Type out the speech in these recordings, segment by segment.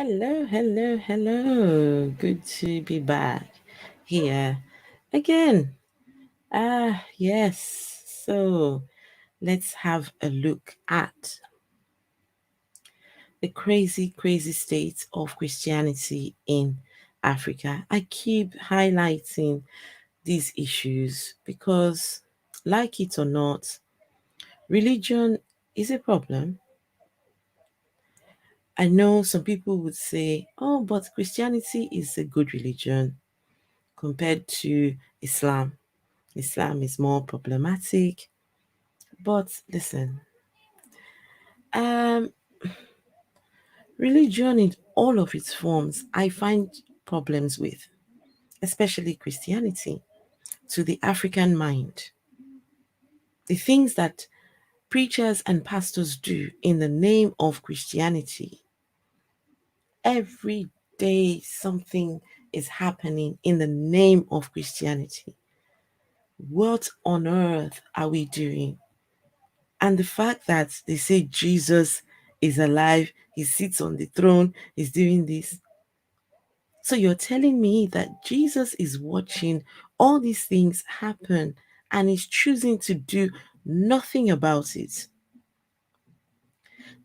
Hello. Good to be back here again. Yes. So let's have a look at the crazy state of Christianity in Africa. I keep highlighting these issues because, like it or not, religion is a problem. I know some people would say, oh, but Christianity is a good religion compared to Islam. Islam is more problematic. But listen, um, religion in all of its forms, I find problems with, especially Christianity, to the African mind. The things that preachers and pastors do in the name of Christianity, every day something is happening in the name of Christianity. What on earth are we doing? And the fact that they say Jesus is alive, he sits on the throne, he's doing this. So you're telling me that Jesus is watching all these things happen and is choosing to do nothing about it.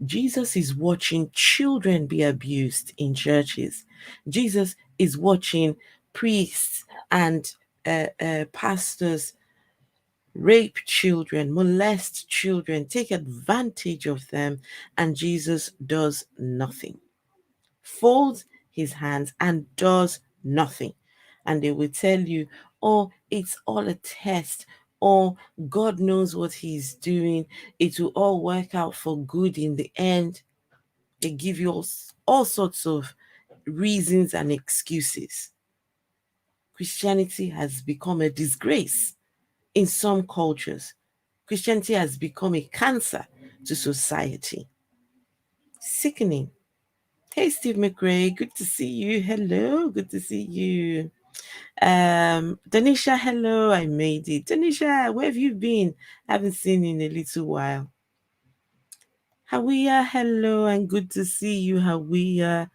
Jesus is watching children be abused in churches. Jesus is watching priests and pastors rape children, molest children, take advantage of them, and Jesus does nothing. Folds his hands and does nothing. And they will tell you, oh, it's all a test. Oh, God knows what he's doing. It will all work out for good in the end. They give you all sorts of reasons and excuses. Christianity has become a disgrace in some cultures. Christianity has become a cancer to society. Sickening. Hey, Steve McRae, good to see you. Hello, good to see you. Danisha, hello, I made it. Danisha, where have you been? Haven't seen you in a little while. Hawiya, hello, and good to see you, Hawiya.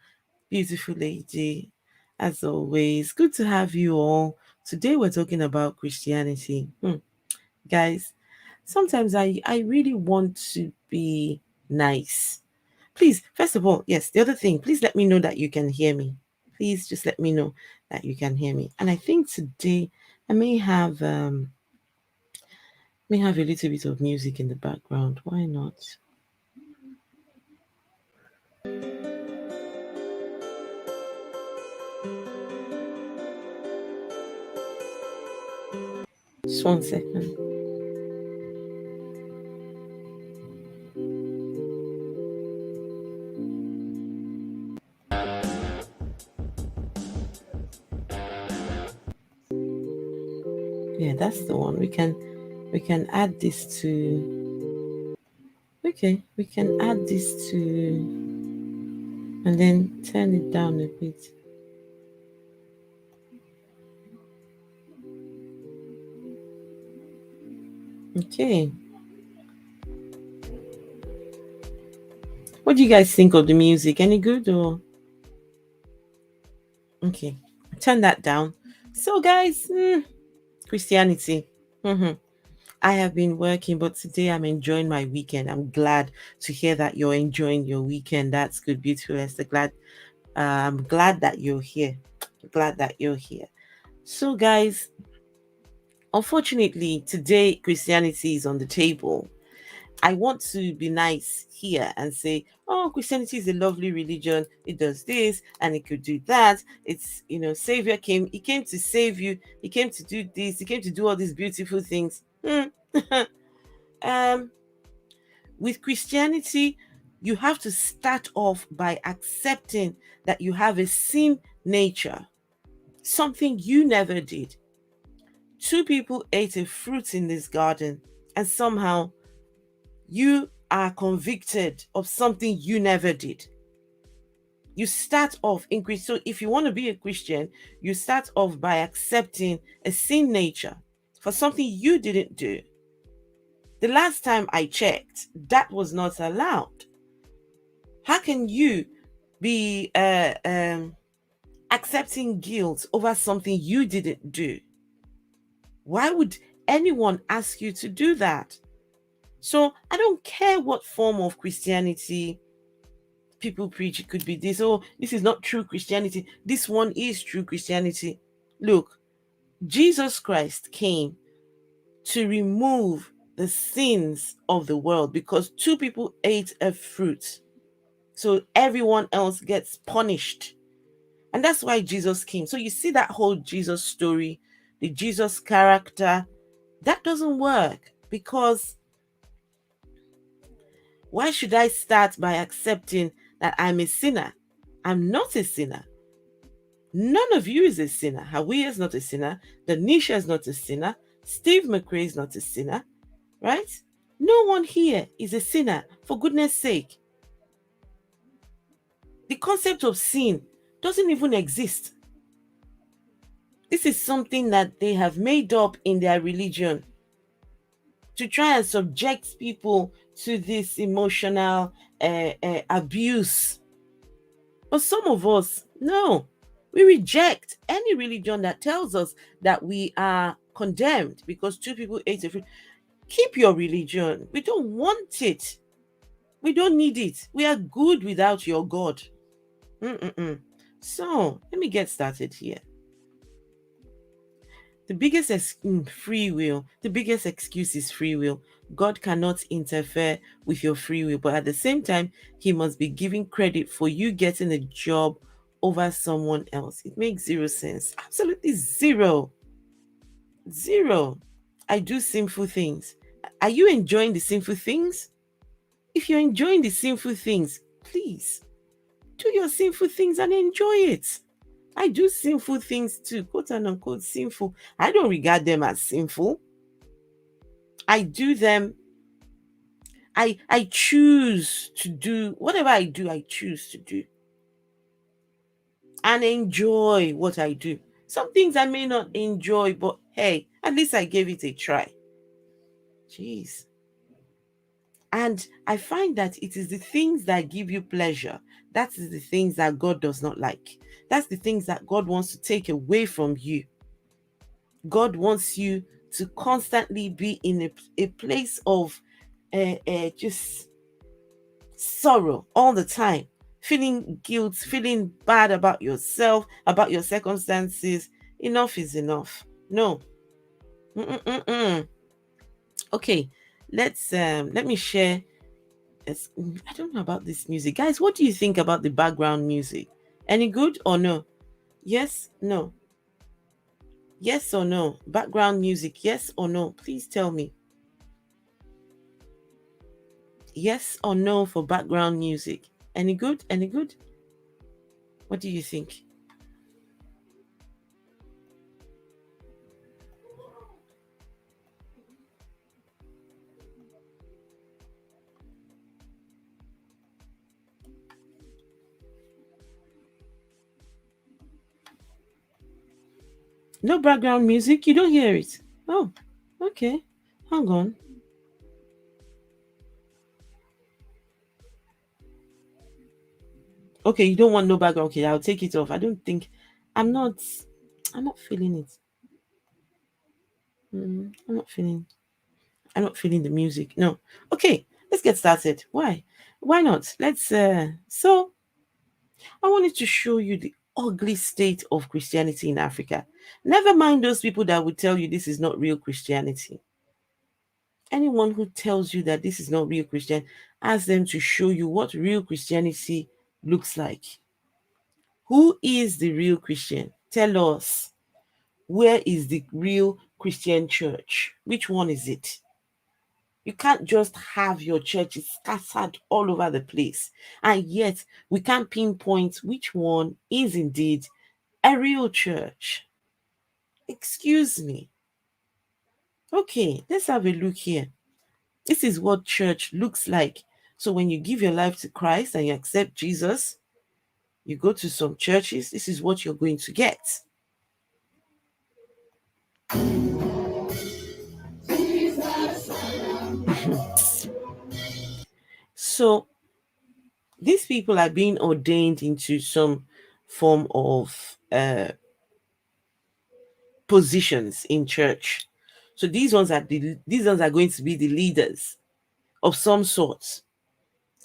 Beautiful lady, as always. Good to have you all. Today we're talking about Christianity. Guys, sometimes I really want to be nice. Please, first of all, yes, the other thing, please let me know that you can hear me. Please just let me know that you can hear me. And I think today I may have a little bit of music in the background. Why not? Just 1 second. Yeah, that's the one. We can add this to okay, we can add this to and then turn it down a bit. Okay. What do you guys think of the music? Any good or okay? Turn that down. So guys, Christianity. Mhm. I have been working, but today I'm enjoying my weekend. I'm glad to hear that you're enjoying your weekend. That's good, beautiful Esther. I'm glad that you're here. Glad that you're here. So, guys, unfortunately, today Christianity is on the table. I want to be nice here and say, oh, Christianity is a lovely religion. It does this and it could do that. It's, Savior came, he came to save you. He came to do this. He came to do all these beautiful things. um, with Christianity, you have to start off by accepting that you have a sin nature, something you never did. Two people ate a fruit in this garden, and somehow you are convicted of something you never did. You start off in Christ. So if you want to be a Christian, you start off by accepting a sin nature for something you didn't do. The last time I checked, that was not allowed. How can you be accepting guilt over something you didn't do. Why would anyone ask you to do that? So I don't care what form of Christianity people preach. It could be this, oh, this is not true Christianity. This one is true Christianity. Look, Jesus Christ came to remove the sins of the world because two people ate a fruit. So everyone else gets punished. And that's why Jesus came. So you see that whole Jesus story, the Jesus character, that doesn't work because why should I start by accepting that I'm a sinner? I'm not a sinner. None of you is a sinner. Hawiya is not a sinner. Danisha is not a sinner. Steve McRae is not a sinner, right? No one here is a sinner, for goodness sake. The concept of sin doesn't even exist. This is something that they have made up in their religion to try and subject people to this emotional abuse. But some of us, no, we reject any religion that tells us that we are condemned because two people ate a fruit. Keep your religion. We don't want it. We don't need it. We are good without your God. So let me get started here. The biggest free will, the biggest excuse is free will. God cannot interfere with your free will, but at the same time, He must be giving credit for you getting a job over someone else. It makes zero sense. Absolutely zero. Zero. I do sinful things. Are you enjoying the sinful things? If you're enjoying the sinful things, please do your sinful things and enjoy it. I do sinful things too, quote and unquote sinful. I don't regard them as sinful. I do them. I choose to do whatever I do, I choose to do. And enjoy what I do. Some things I may not enjoy, but hey, at least I gave it a try. Jeez. And I find that it is the things that give you pleasure. That is the things that God does not like. That's the things that God wants to take away from you. God wants you to constantly be in a place of just sorrow all the time, feeling guilt, feeling bad about yourself, about your circumstances. Enough is enough. No. Okay, let me share. I don't know about this music, guys. What do you think about the background music? Any good or no? Yes, no. Yes or no? Background music, yes or no? Please tell me. Yes or no for background music? Any good? Any good? What do you think? No background music? You don't hear it? Oh, okay. Hang on. Okay, you don't want no background. Okay, I'll take it off. I don't think I'm not I'm not feeling it. I'm not feeling the music. No. Okay, let's get started. Why? Why not? Let's so I wanted to show you the ugly state of Christianity in Africa. Never mind those people that would tell you this is not real Christianity. Anyone who tells you that this is not real Christian, ask them to show you what real Christianity looks like. Who is the real Christian? Tell us. Where is the real Christian church? Which one is it? You can't just have your churches scattered all over the place. And yet, we can't pinpoint which one is indeed a real church. Excuse me. Okay, let's have a look here. This is what church looks like. So when you give your life to Christ and you accept Jesus, you go to some churches, this is what you're going to get. So these people are being ordained into some form of positions in church. So these ones are going to be the leaders of some sort.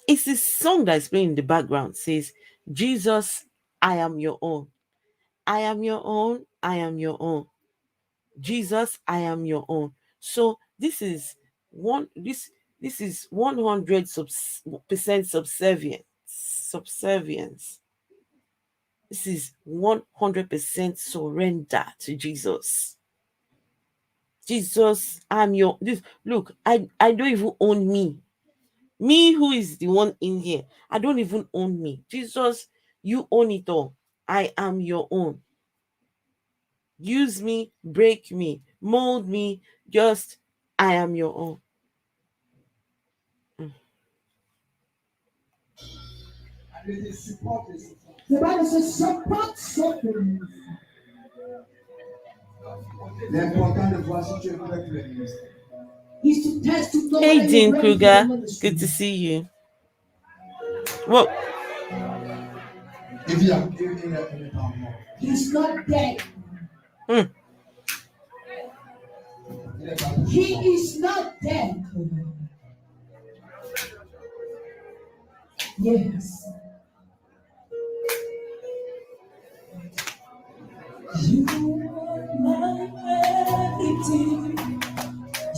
It's this song that's playing in the background says, Jesus, I am your own. I am your own. I am your own. Jesus, I am your own. So this is 100% subservience. Subservience. This is 100% surrender to Jesus. Jesus, I'm your this look, I don't even own me. Me who is the one in here. I don't even own me. Jesus, you own it all. I am your own. Use me, break me, mold me, just I am your own. Mm. The Bible says support something. L'important de voir si tu es prêt pour le ministère. Is to test to know Hey whether you're Dean ready for the Kruger, ministry. good to see you. Well, If you are he's not dead. mm. He is not dead. Yes. You are my everything.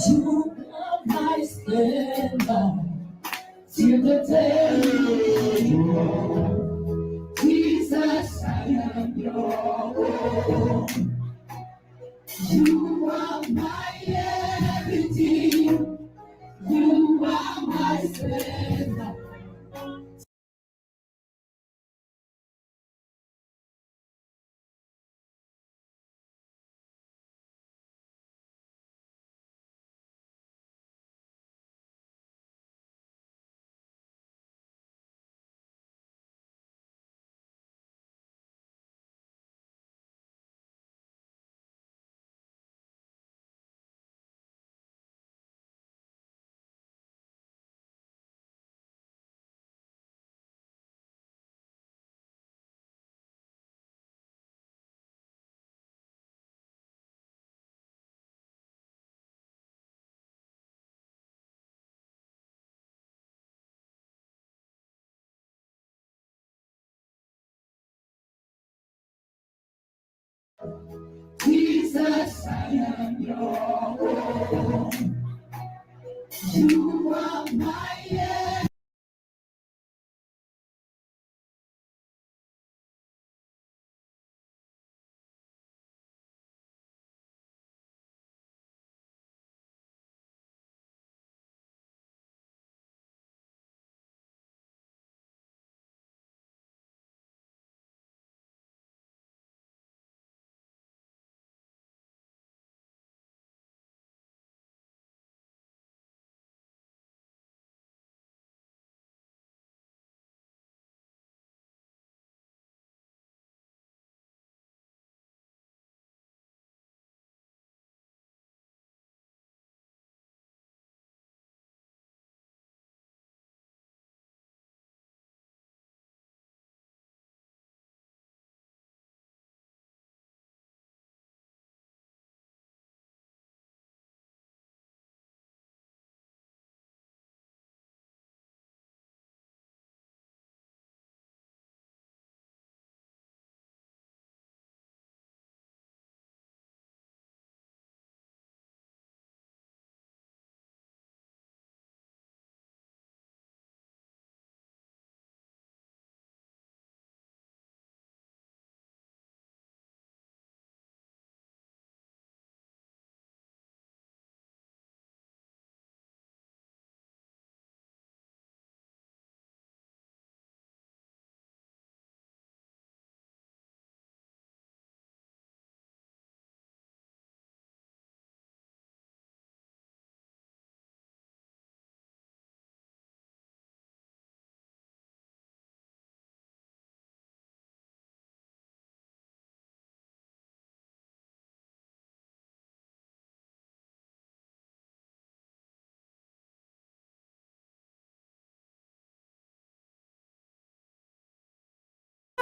You are my splendor. Till the day you are. Jesus, I am your own. You are my everything. You are my splendor. Jesus, I am your own. You are my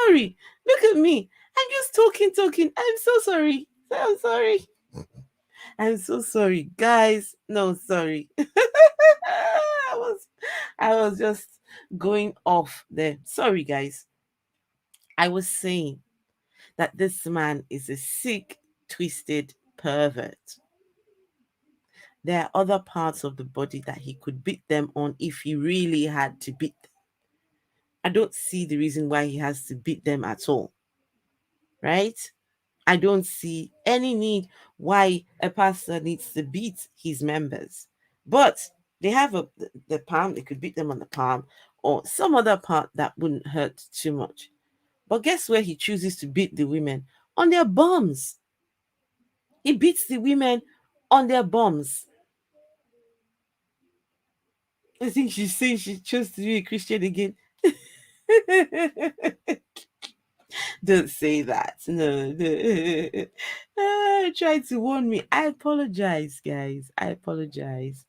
sorry. Look at me. I'm just talking. I'm so sorry. I'm sorry. I'm so sorry, guys. No, sorry. I was just going off there. Sorry, guys. I was saying that this man is a sick, twisted pervert. There are other parts of the body that he could beat them on if he really had to beat them. I don't see the reason why he has to beat them at all. Right? I don't see any need why a pastor needs to beat his members. But they have the palm, they could beat them on the palm or some other part that wouldn't hurt too much. But guess where he chooses to beat the women? On their bums. He beats the women on their bums. I think she's saying she chose to be a Christian again. Don't say that. No, no. Try to warn me. I apologize, guys. I apologize.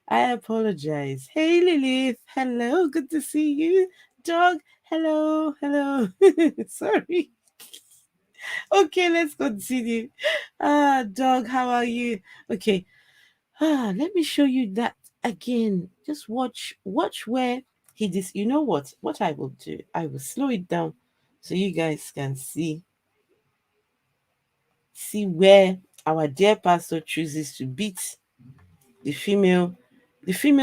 I apologize. Hey, Lilith. Hello. Good to see you. Dog. Hello. Hello. Sorry. Okay, let's continue. Dog, how are you? Okay. Let me show you that again. Just watch where he dis. You know what I will do? I will slow it down so you guys can see where our dear pastor chooses to beat the female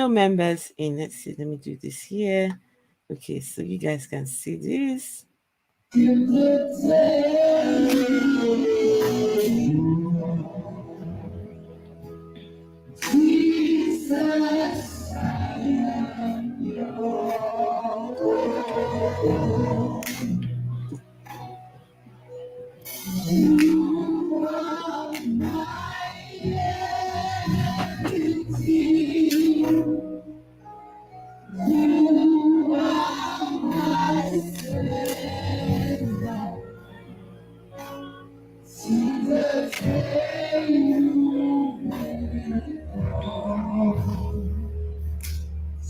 members in. Let's see, let me do this here. Okay, so you guys can see this.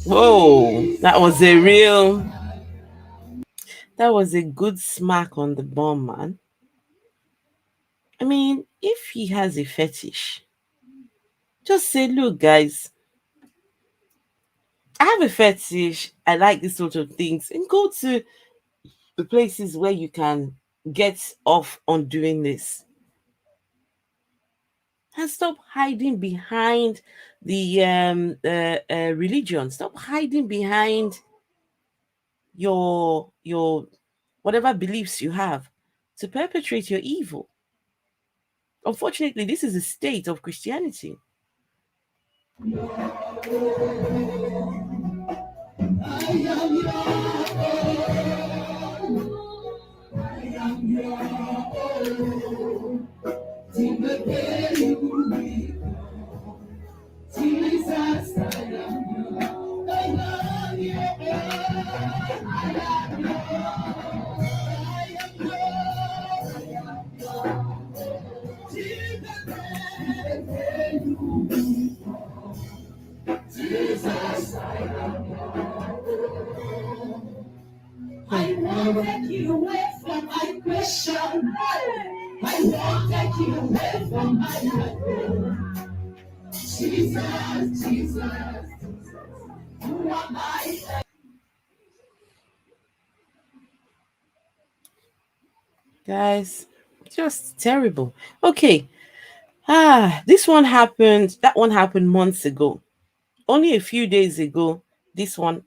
Whoa, that was a good smack on the bum, man. I mean, if he has a fetish, just say, look, guys, I have a fetish. I like these sort of things. And go to the places where you can get off on doing this. And stop hiding behind the religion. Stop hiding behind your whatever beliefs you have to perpetrate your evil. Unfortunately, this is a state of Christianity. I won't take you away from my question. I won't take you away from my life. Jesus, Jesus, who am I? Guys, just terrible. Okay. This one happened, that one happened months ago. Only a few days ago, this one,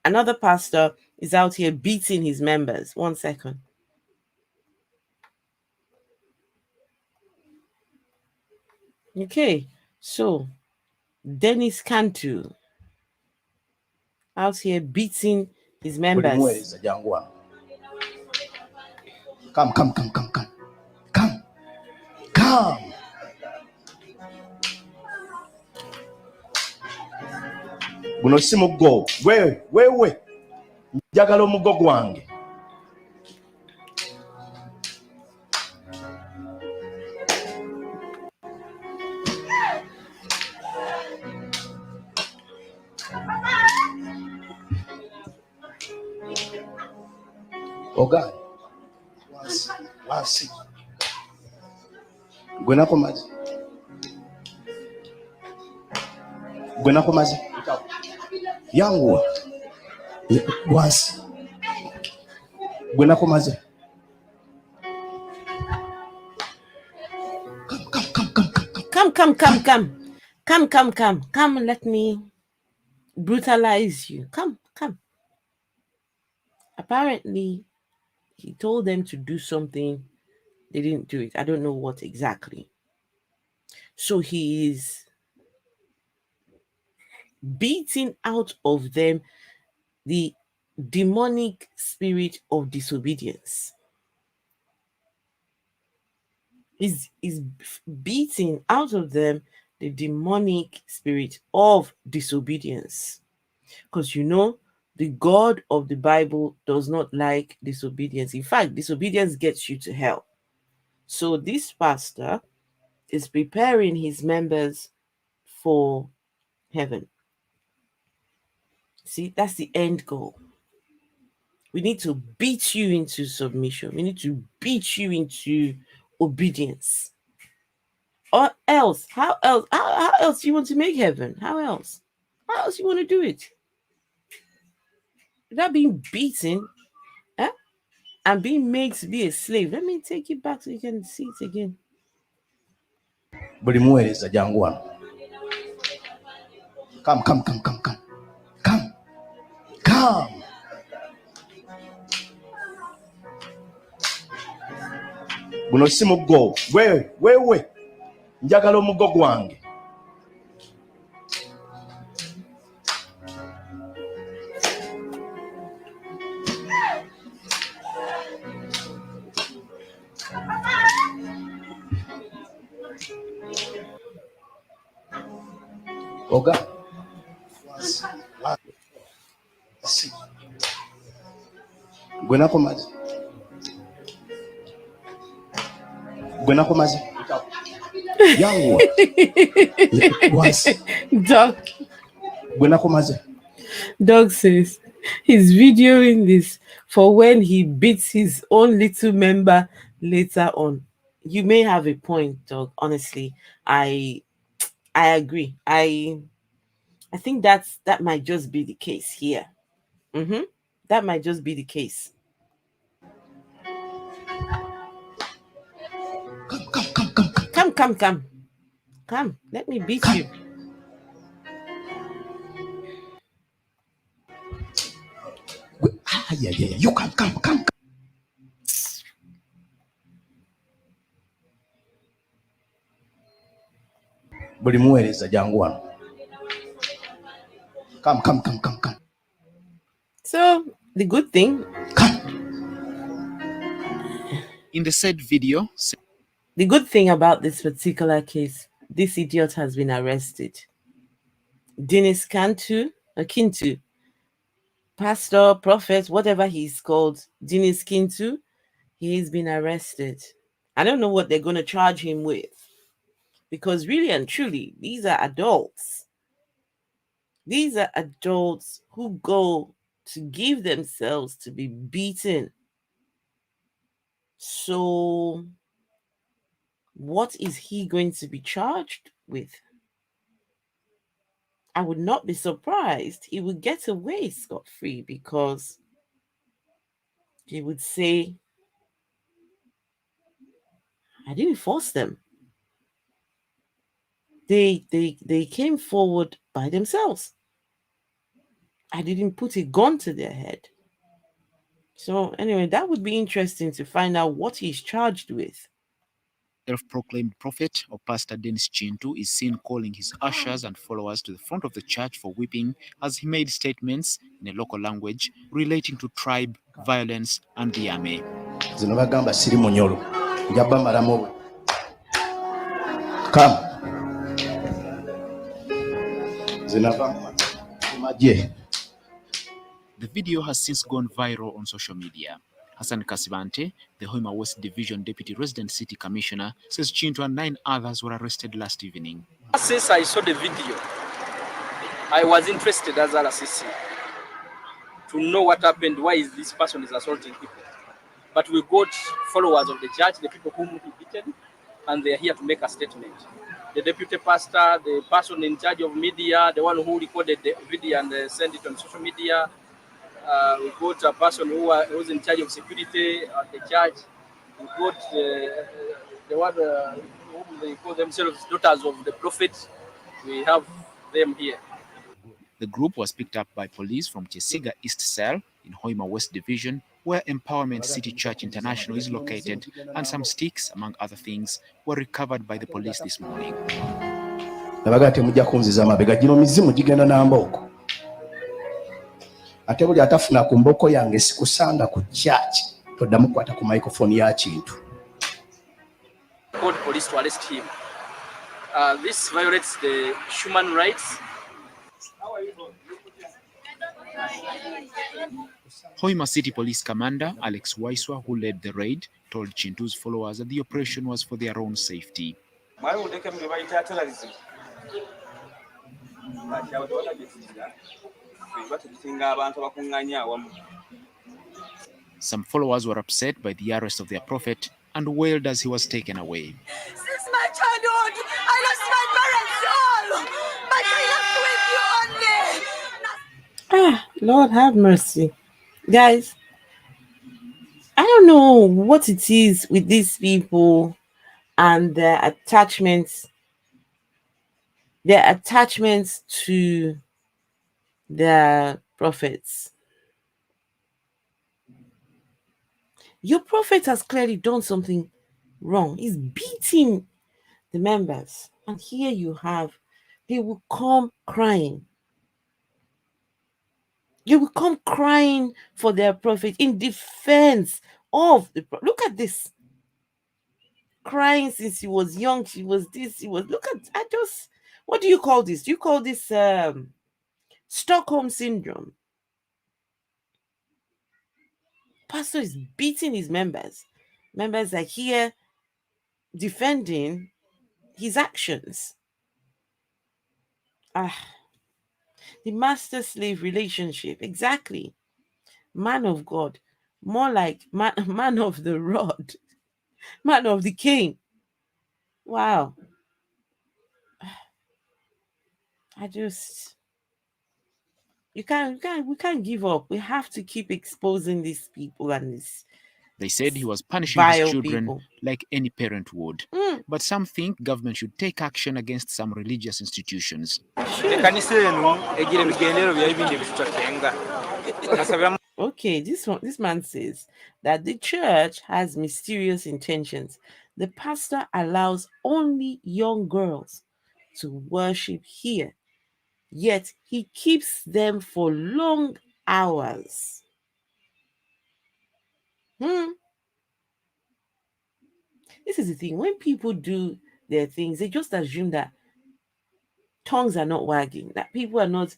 another pastor is out here beating his members. 1 second. Okay, so Dennis Cantu out here beating his members. Come, come, come, come, come. Come. Come. Guno si muggo. Wewe. Njagala omuggo gwange. Oga, wansi. Gwenako mazi. Gwenako mazi. Yangu. Wansi. Gwenako mazi. Come, let me brutalize you. Come. Apparently, he told them to do something. They didn't do it. I don't know what exactly. So he is beating out of them the demonic spirit of disobedience. Is beating out of them the demonic spirit of disobedience. Because the God of the Bible does not like disobedience. In fact, disobedience gets you to hell. So this pastor is preparing his members for heaven. See, that's the end goal. We need to beat you into submission. We need to beat you into obedience. Or else, how else do you want to make heaven? How else you want to do it? Without being beaten, and being made to be a slave. Let me take it back so you can see it again. Buli muweereza jangu wano. Come. Guno si muggo. Wewe. Njagala omuggo gwange. Oga. Gwenako mazi. Yangu. Dog says he's videoing this for when he beats his own little member later on. You may have a point, Dog. Honestly, I agree. I think that might just be the case here. That might just be the case. Come. Let me beat you. Yeah. You come. Buli muweereza jangu wano. Come. So the good thing. In the said video. The good thing about this particular case, this idiot has been arrested. Dennis Kintu, pastor, prophet, whatever he's called, Dennis Kintu, he's been arrested. I don't know what they're going to charge him with. Because really and truly, these are adults. These are adults who go to give themselves to be beaten. So what is he going to be charged with? I would not be surprised he would get away scot-free, because he would say, I didn't force them. They came forward by themselves. I didn't put a gun to their head. So anyway, that would be interesting to find out what he's charged with. Self-proclaimed prophet or Pastor Dennis Chintu is seen calling his ushers and followers to the front of the church for whipping, as he made statements in a local language relating to tribe, violence, and the army. Zino bagamba siri munyolo. Njaba malamu. Come. The video has since gone viral on social media. Hassan Kasibante, the Hoima West Division Deputy Resident City Commissioner, says Chintu and 9 others were arrested last evening. Since I saw the video, I was interested as RCC to know what happened. Why is this person is assaulting people? but we got followers of the church, the people whom he beaten, and they are here to make a statement. The deputy pastor, the person in charge of media, the one who recorded the video and sent it on social media. We got a person who was in charge of security at the church. We got the one whom they call themselves daughters of the prophet. We have them here. The group was picked up by police from Chesiga East Cell in Hoima West Division, where Empowerment City Church International is located, and some sticks, among other things, were recovered by the police this morning. nabaga temujja kunziza amabega gino mizimu gigenda n'ambooko ate buli atafuna ku mboko yange sikusanga ku church toddamu kukwata ku microphone ya kintu. Called police to arrest him. This violates the human rights. Hoima City Police Commander Alex Waiswa, who led the raid, told Chintu's followers that the operation was for their own safety. Some followers were upset by the arrest of their prophet and wailed as he was taken away. Since my childhood, I lost my parents all, but I left with you only. Lord have mercy. Guys, I don't know what it is with these people and their attachments to their prophets. Your prophet has clearly done something wrong. He's beating the members. And here you have, they will come crying. They will come crying for their prophet in defense of the prophet. Look at this. Crying since he was young, she was this, he was, look at, what do you call this? Do you call this Stockholm syndrome? Pastor is beating his members. Members are here defending his actions. The master-slave relationship, exactly. Man of God, more like man of the rod, man of the king. Wow. We can't give up. We have to keep exposing these people and this. They said he was punishing his children like any parent would. But some think government should take action against some religious institutions. Okay, this man says that the church has mysterious intentions. The pastor allows only young girls to worship here, yet he keeps them for long hours. This is the thing. When people do their things, they just assume that tongues are not wagging, that people are not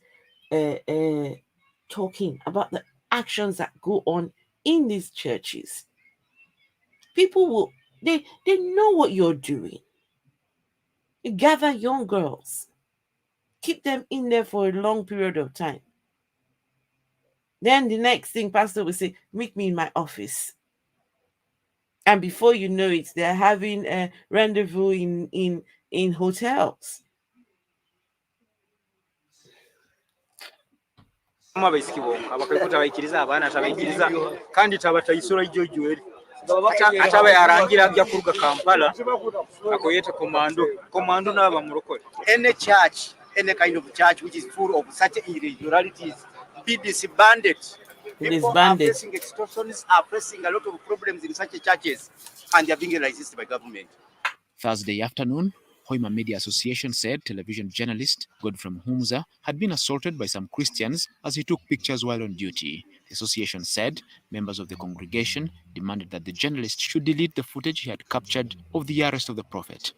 talking about the actions that go on in these churches. People they know what you're doing. You gather young girls, keep them in there for a long period of time. Then the next thing, pastor will say, meet me in my office. And before you know it, they're having a rendezvous in hotels. Ataba yarangira ajja kuruga Kampala akoyete commando n'aba mulokole. Any church, any kind of church which is full of such irregularities be disbanded. People are facing extortions, are facing a lot of problems in such churches, and they are being resisted by government. Thursday afternoon, Hoima Media Association said television journalist Godfrey Humza had been assaulted by some Christians as he took pictures while on duty. The association said members of the congregation demanded that the journalist should delete the footage he had captured of the arrest of the prophet.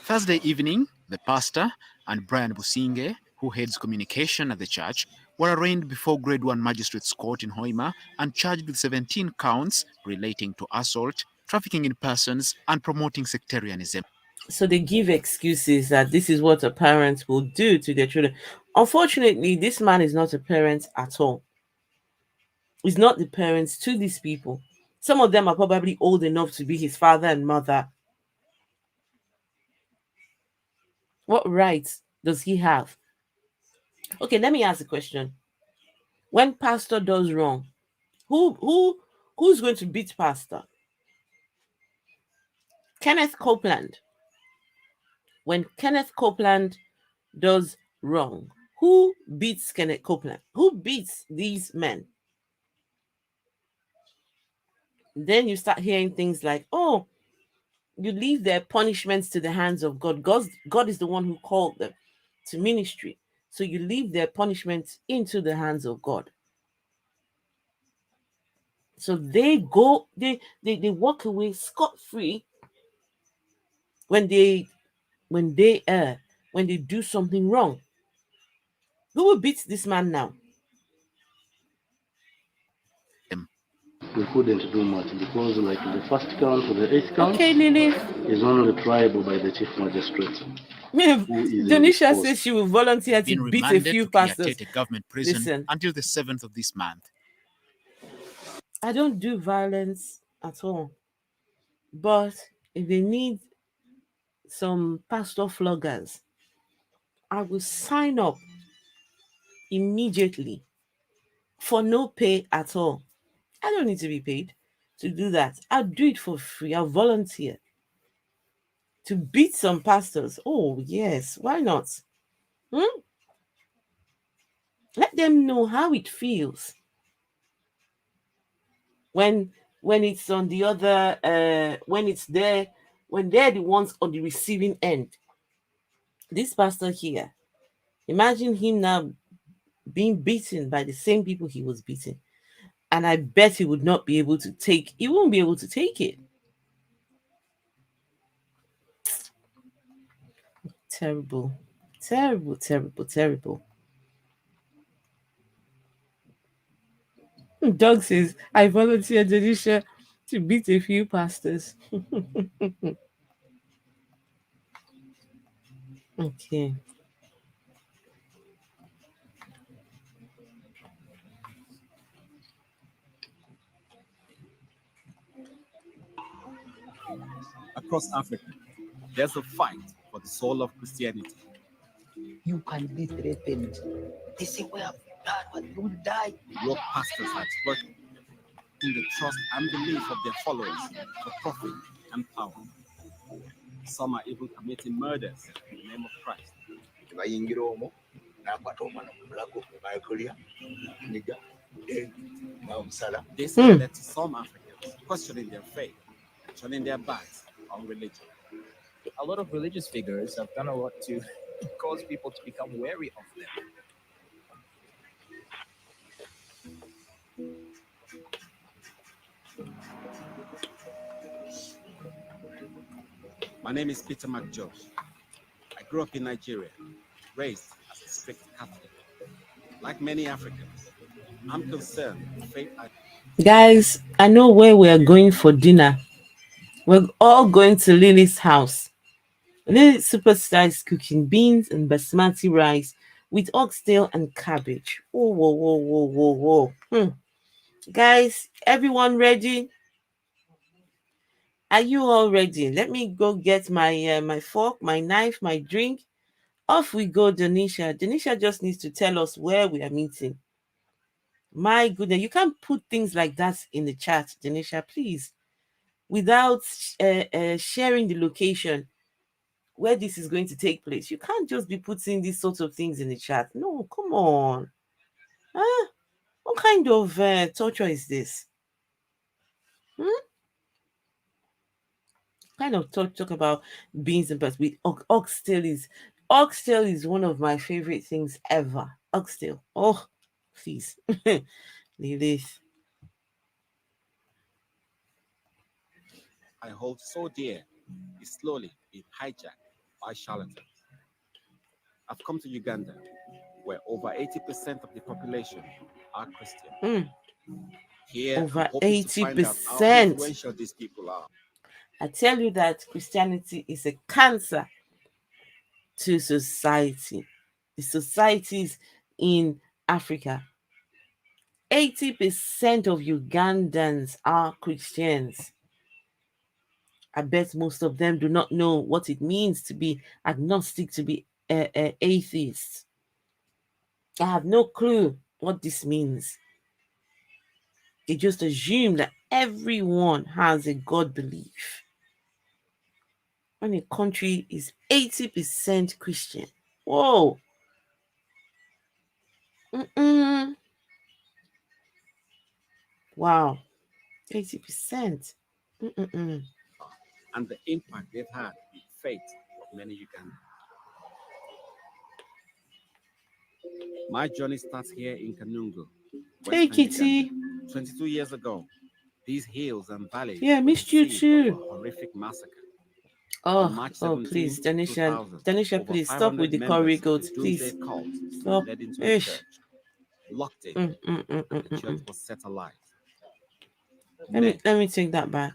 Thursday evening, the pastor and Brian Businge, who heads communication at the church, were arraigned before Grade 1 Magistrates Court in Hoima and charged with 17 counts relating to assault, trafficking in persons, and promoting sectarianism. So they give excuses that this is what a parent will do to their children. Unfortunately, this man is not a parent at all. Is not the parents to these people. Some of them are probably old enough to be his father and mother. What rights does he have? Okay, let me ask a question. When pastor does wrong, who's going to beat pastor? Kenneth Copeland. When Kenneth Copeland does wrong, who beats Kenneth Copeland? Who beats these men? Then you start hearing things like, oh, you leave their punishments to the hands of God. God is the one who called them to ministry. So you leave their punishments into the hands of God. So they go, they walk away scot-free when they err, when they do something wrong. Who will beat this man now? We couldn't do much because, like, the first count to the eighth count Okay, Lily. is only triable by the chief magistrate. Donisha says she will volunteer to Been beat a remanded few to pastors. Kiatete government prison Listen, until the 7th of this month. I don't do violence at all. But if they need some pastor floggers, I will sign up immediately for no pay at all. I don't need to be paid to do that. I'll do it for free. I'll volunteer to beat some pastors. Oh, yes. Why not? Hmm? Let them know how it feels when it's on the other when it's there, when they're the ones on the receiving end. This pastor here, imagine him now being beaten by the same people he was beating. And I bet he would not be able to take, he won't be able to take it. Terrible, terrible, terrible, terrible. Doug says, I volunteered Denisha to beat a few pastors. Okay. Across Africa, there's a fight for the soul of Christianity. You can be threatened. They say, well, God, but you will die. Rogue pastors are exploited in the trust and belief of their followers for profit and power. Some are even committing murders in the name of Christ. They say that some Africans questioning their faith, turning their backs on religion. A lot of religious figures have done a lot to cause people to become wary of them. My name is Peter McJosh. I grew up in Nigeria, raised as a strict Catholic. Like many Africans, I'm concerned with faith. Guys, I know where we are going for dinner. We're all going to Lily's house. Lily Superstar is cooking beans and basmati rice with oxtail and cabbage. Whoa, whoa, whoa, whoa, whoa, whoa. Guys, everyone ready? Are you all ready? Let me go get my my fork, my knife, my drink. Off we go, Denisha. Denisha just needs to tell us where we are meeting. My goodness, you can't put things like that in the chat, Denisha, please, without sharing the location where this is going to take place. You can't just be putting these sorts of things in the chat. No, come on. Huh? What kind of torture is this? Kind of talk about beans and peppers with oxtail is one of my favorite things ever. Oxtail. Oh, please. Leave this. I hold so dear is slowly being hijacked by charlatans. I've come to Uganda, where over 80% of the population are Christian. Here, Over I'm hoping to find out how 80%. influential these people are. I tell you that Christianity is a cancer to society. The societies in Africa 80% of Ugandans are Christians. I bet most of them do not know what it means to be agnostic, to be atheist. I have no clue what this means. They just assume that everyone has a God belief. When a country is 80% Christian, whoa. Mm-mm. Wow, 80%. Mm-mm-mm. And the impact they've had on the fate of many Ugandans. My journey starts here in Kanungu, Hey, Western Kitty. Uganda. 22 years ago, these hills and valleys Yeah, were the missed you scene of a too. horrific massacre. On Oh, March oh, 17, please, Danisha, 2000, Danisha, over please stop with 500 the curry members of goat, the Doomsday please. cult were Stop. led into a Ish. church, locked in, Mm, mm, mm, and mm, the mm, church mm. was set alight. Let Men, me take that back.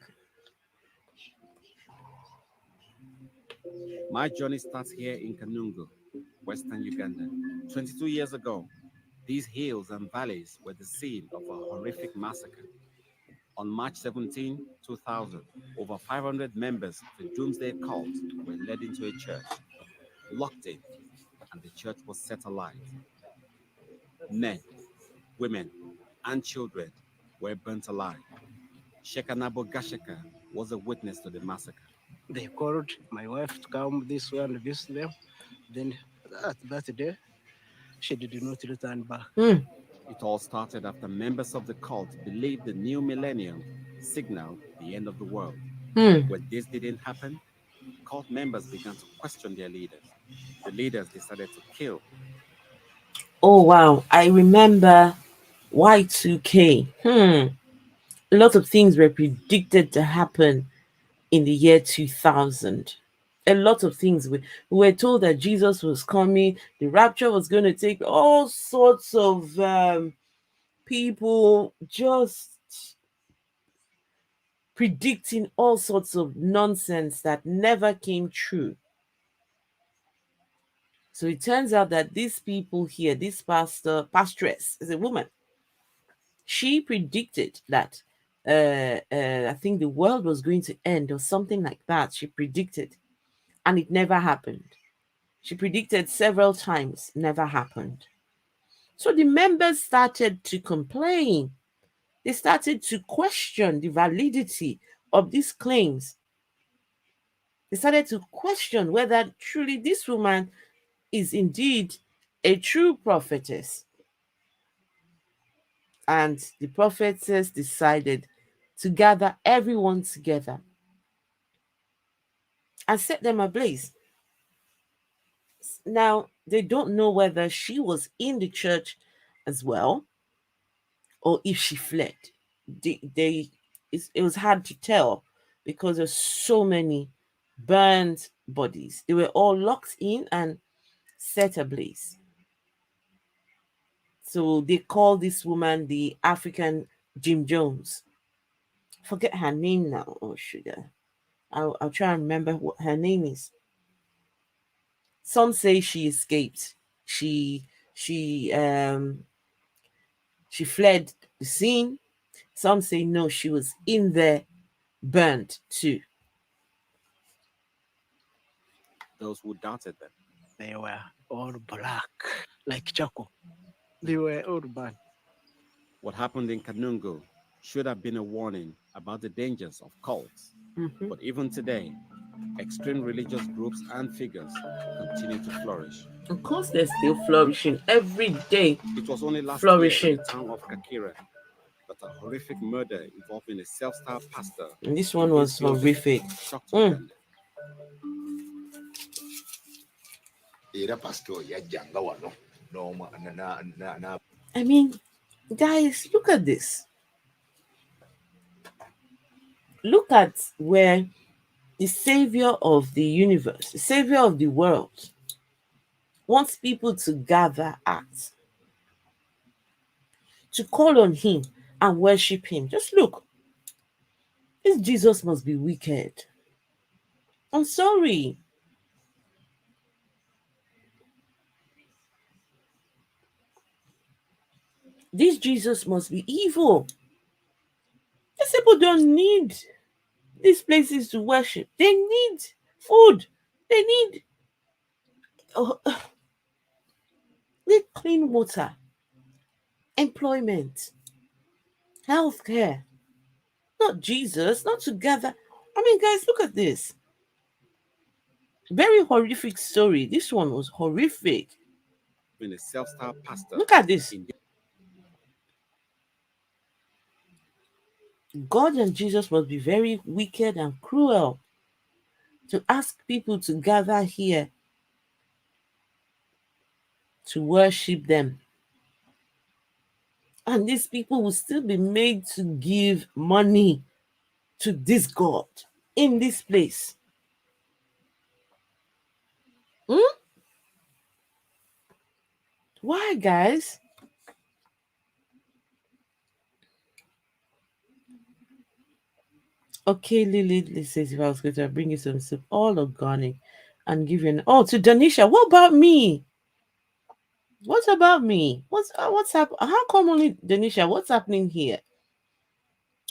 my journey starts here in Kanungu, Western Uganda. 22 years ago, these hills and valleys were the scene of a horrific massacre. On March 17, 2000, over 500 members of a Doomsday cult were led into a church, locked in, and the church was set alight. Men, women, and children were burnt alive. Shekanabo Gashaka was a witness to the massacre. They called my wife to come this way and visit them. Then that day, she did not return back. It all started after members of the cult believed the new millennium signaled the end of the world. When this didn't happen, cult members began to question their leaders. The leaders decided to kill. Oh, wow. I remember Y2K. A lot of things were predicted to happen in the year 2000. A lot of things. We were told that Jesus was coming, the rapture was going to take all sorts of people just predicting all sorts of nonsense that never came true. So it turns out that these people here, this pastress, is a woman. She predicted that I think the world was going to end or something like that. She predicted, and it never happened. She predicted several times, never happened. So the members started to complain. They started to question the validity of these claims. They started to question whether truly this woman is indeed a true prophetess. And the prophetess decided to gather everyone together and set them ablaze. Now, they don't know whether she was in the church as well or if she fled. It was hard to tell because there's so many burned bodies. They were all locked in and set ablaze. So they call this woman the African Jim Jones. Forget her name now. Oh sugar. I'll try and remember what her name is. Some say she escaped. She she um she fled the scene. Some say no, she was in there burnt too. Those who doubted them. They were all black, like charcoal. They were all burned. What happened in Kanungu should have been a warning about the dangers of cults. But even today, extreme religious groups and figures continue to flourish. Of course, they're still flourishing every day. It was only last year in the town of Kakira that a horrific murder involving a self-styled pastor And this one was horrific. shocked Uganda. I mean, guys, look at this. Look at where the savior of the universe, the savior of the world, wants people to gather at, to call on him and worship him. Just look. This Jesus must be wicked. I'm sorry. This Jesus must be evil. These people don't need these places to worship. They need food. They need, uh, need clean water, employment, healthcare. Not Jesus, not together. I mean, guys, look at this. Very horrific story. This one was horrific. Been a self-styled pastor. Look at this. God and Jesus must be very wicked and cruel to ask people to gather here to worship them. And these people will still be made to give money to this God in this place. Why, guys? Okay, Lily says if I was going to bring you some soup, all organic, and give you an. Oh, to Danisha, what about me? What about me? What's happening? How come only Danisha? What's happening here?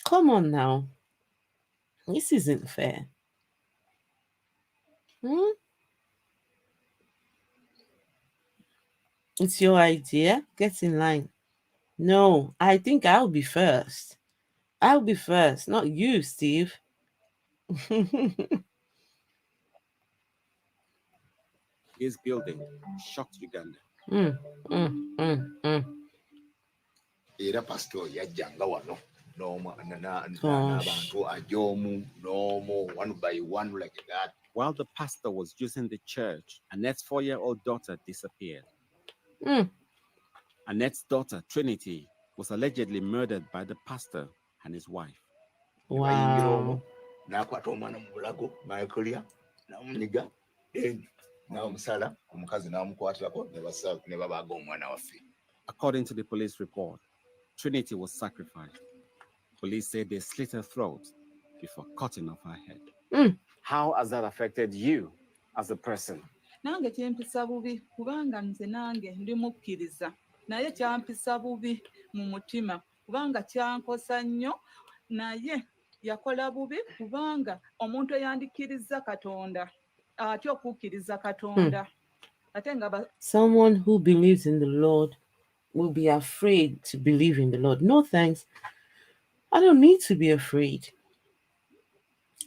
Come on now. This isn't fair. It's your idea. Get in line. No, I think I'll be first. I'll be first, not you, Steve. His building shocked Uganda. Era pastor yajjanga wano n'abantu ajomu n'omu one by one like that. While the pastor was using the church, Annette's 4-year-old daughter disappeared. Annette's daughter, Trinity, was allegedly murdered by the pastor and his wife. Wow. N'akwata omwana mu bulago n'akolya n'amunyiga n'amusala omukazi n'amukwatirako ne babaaga omwana waffe. According to the police report, Trinity was sacrificed. Police said they slit her throat before cutting off her head. How has that affected you as a person? Nange kyempisa bubi kubanga nze nange ndi mukkiriza naye kyampisa bubi mu mutima kubanga kyankosa nnyo naye yakola bubi kubanga omuntu eyandikiriza Katonda atya okukkiriza Katonda ate nga someone who believes in the Lord will be afraid to believe in the Lord. No thanks. I don't need to be afraid.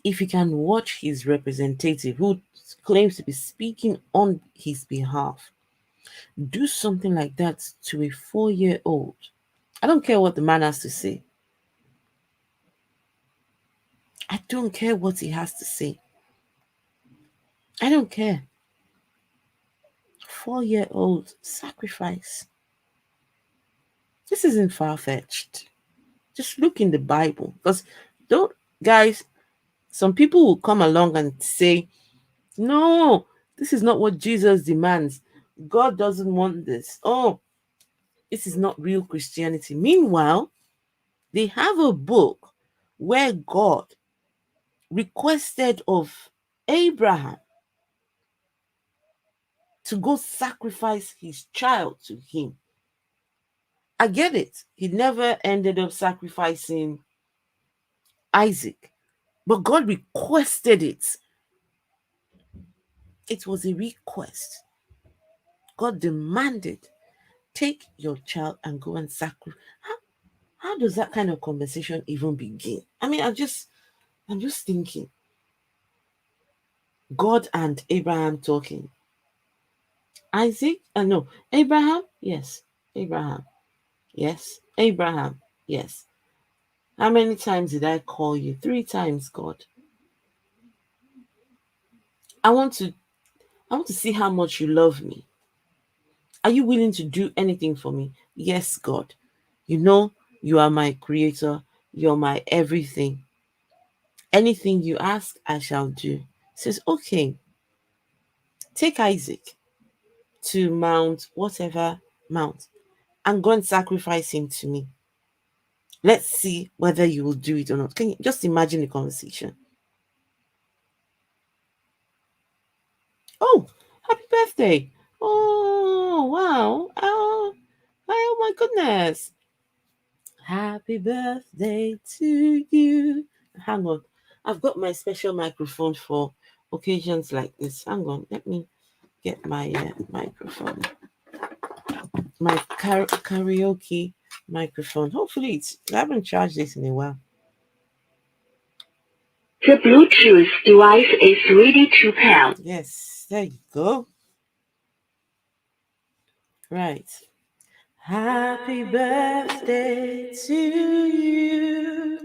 If he can watch his representative who claims to be speaking on his behalf do something like that to a 4-year-old, I don't care what the man has to say. I don't care what he has to say. I don't care. 4-year-old sacrifice. This isn't far-fetched. Just look in the Bible. Because don't, guys, some people will come along and say, no, this is not what Jesus demands. God doesn't want this. Oh, this is not real Christianity. Meanwhile, they have a book where God requested of Abraham to go sacrifice his child to him. I get it. He never ended up sacrificing Isaac, but God requested it. It was a request. God demanded, take your child and go and sacrifice. How does that kind of conversation even begin? I mean, I'm just thinking. God and Abraham talking. Isaac? No. Abraham? Yes. Abraham. Yes. Abraham. Yes. How many times did I call you? 3 times, God. I want to see how much you love me. Are you willing to do anything for me? Yes, God. You know you are my creator. You're my everything. Anything you ask, I shall do. He says, okay. Take Isaac to Mount, whatever mount, and go and sacrifice him to me. Let's see whether you will do it or not. Can you just imagine the conversation? Oh, happy birthday. Oh, wow. Oh my goodness. Happy birthday to you. Hang on. I've got my special microphone for occasions like this. Hang on. Let me get my microphone. My karaoke microphone. Hopefully I haven't charged this in a while. The Bluetooth device is ready to pair. Yes, there you go. Right. Happy birthday to you.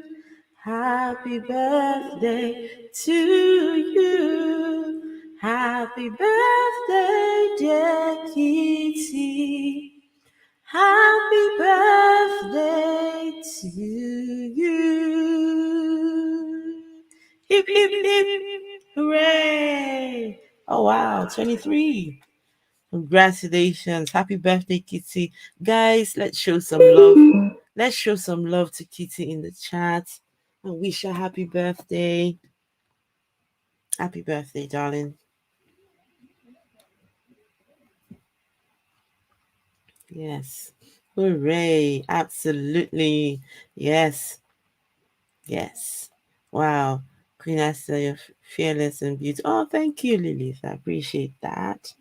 Happy birthday to you. Happy birthday, dear Kitty. Happy birthday to you. Hip, hip, hip. Hooray. Oh, wow. 23. Congratulations. Happy birthday, Kitty. Guys, let's show some love. Let's show some love to Kitty in the chat and wish her happy birthday. Happy birthday, darling. Yes. Hooray. Absolutely. Yes. Yes. Wow. Queen Esther, you're fearless and beautiful. Oh, thank you, Lilith. I appreciate that.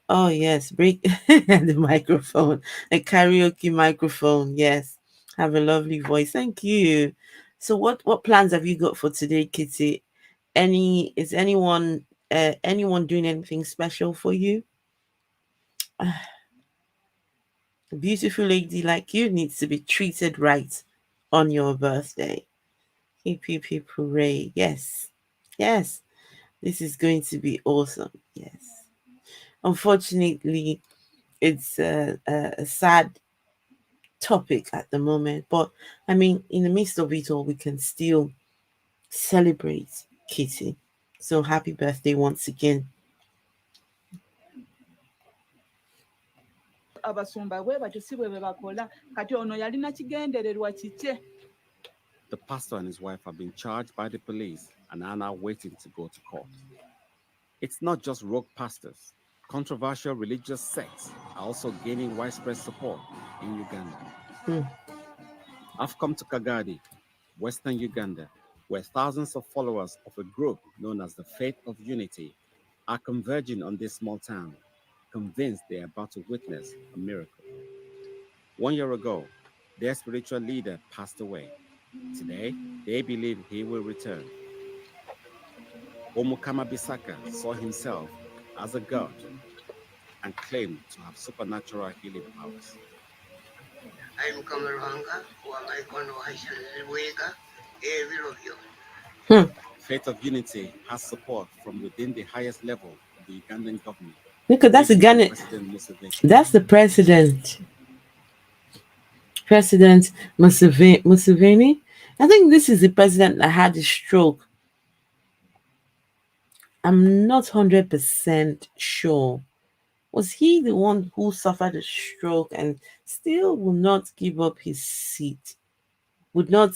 Oh, yes. Break the microphone. A karaoke microphone. Yes. Have a lovely voice. Thank you. So what plans have you got for today, Kitty? Is anyone doing anything special for you? A beautiful lady like you needs to be treated right on your birthday. Hip hip hip hooray. Yes. Yes. This is going to be awesome. Yes. Unfortunately, it's a sad topic at the moment, but I mean, in the midst of it all, we can still celebrate Kitty. So happy birthday once again. abasumba bwe batyo si bwe bakola kati ono yalina kigendererwa kike. The pastor and his wife have been charged by the police and are now waiting to go to court. It's not just rogue pastors. Controversial religious sects are also gaining widespread support in Uganda. I've come to Kagadi, Western Uganda, where thousands of followers of a group known as the Faith of Unity are converging on this small town, convinced they are about to witness a miracle. 1 year ago, their spiritual leader passed away. Today, they believe he will return. Omukama Bisaka saw himself as a god and claimed to have supernatural healing powers. Faith of Unity has support from within the highest level of the Ugandan government. Because that's Uganda. That's the president. President Museveni. I think this is the president that had a stroke. I'm not 100% sure. Was he the one who suffered a stroke and still will not give up his seat? Would not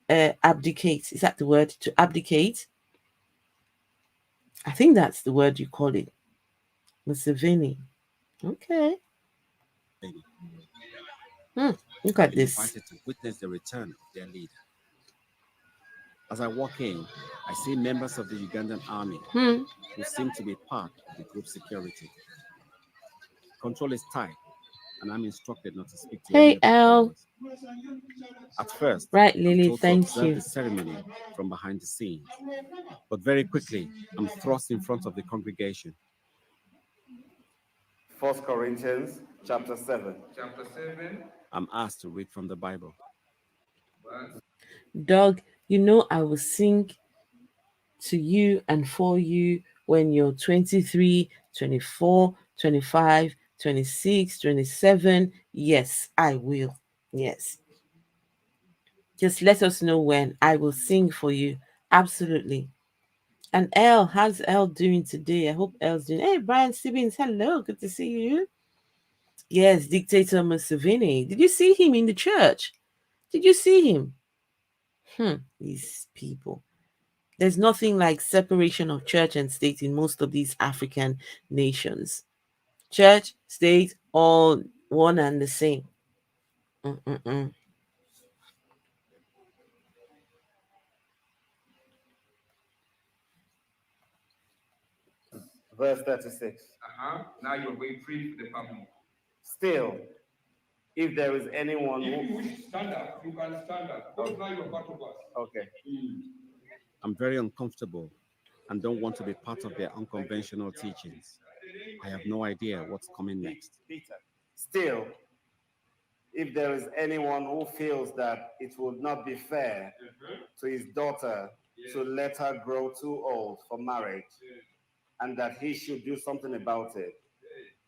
abdicate. Is that the word? To abdicate? I think that's the word you call it. Museveni. Okay. Look at this. Invited to witness the return of their leader. As I walk in, I see members of the Ugandan army who seem to be part of the group security. Control is tight, and I'm instructed not to speak to any of the At first, right, Lily, I'm told thank to observe you. the ceremony from behind the scenes. But very quickly, I'm thrust in front of the congregation. 1 Corinthians chapter 7. I'm asked to read from the Bible. Dog, I will sing to you and for you when you're 23, 24, 25, 26, 27. Yes, I will. Yes. Just let us know when. I will sing for you. Absolutely. And Elle, how's Elle doing today? I hope Elle's doing. Hey, Brian Stevens, hello. Good to see you. Yes, Dictator Museveni. Did you see him in the church? Did you see him? These people. There's nothing like separation of church and state in most of these African nations. Church, state, all one and the same. Verse 36. Now you're going free to the public. Still, if there is anyone If you who... wish to stand up, you can stand up. Because now you're part of us. Okay. I'm very uncomfortable and don't want to be part of their unconventional teachings. I have no idea what's coming next. Peter. Still, if there is anyone who feels that it would not be fair to his daughter to let her grow too old for marriage, and that he should do something about it,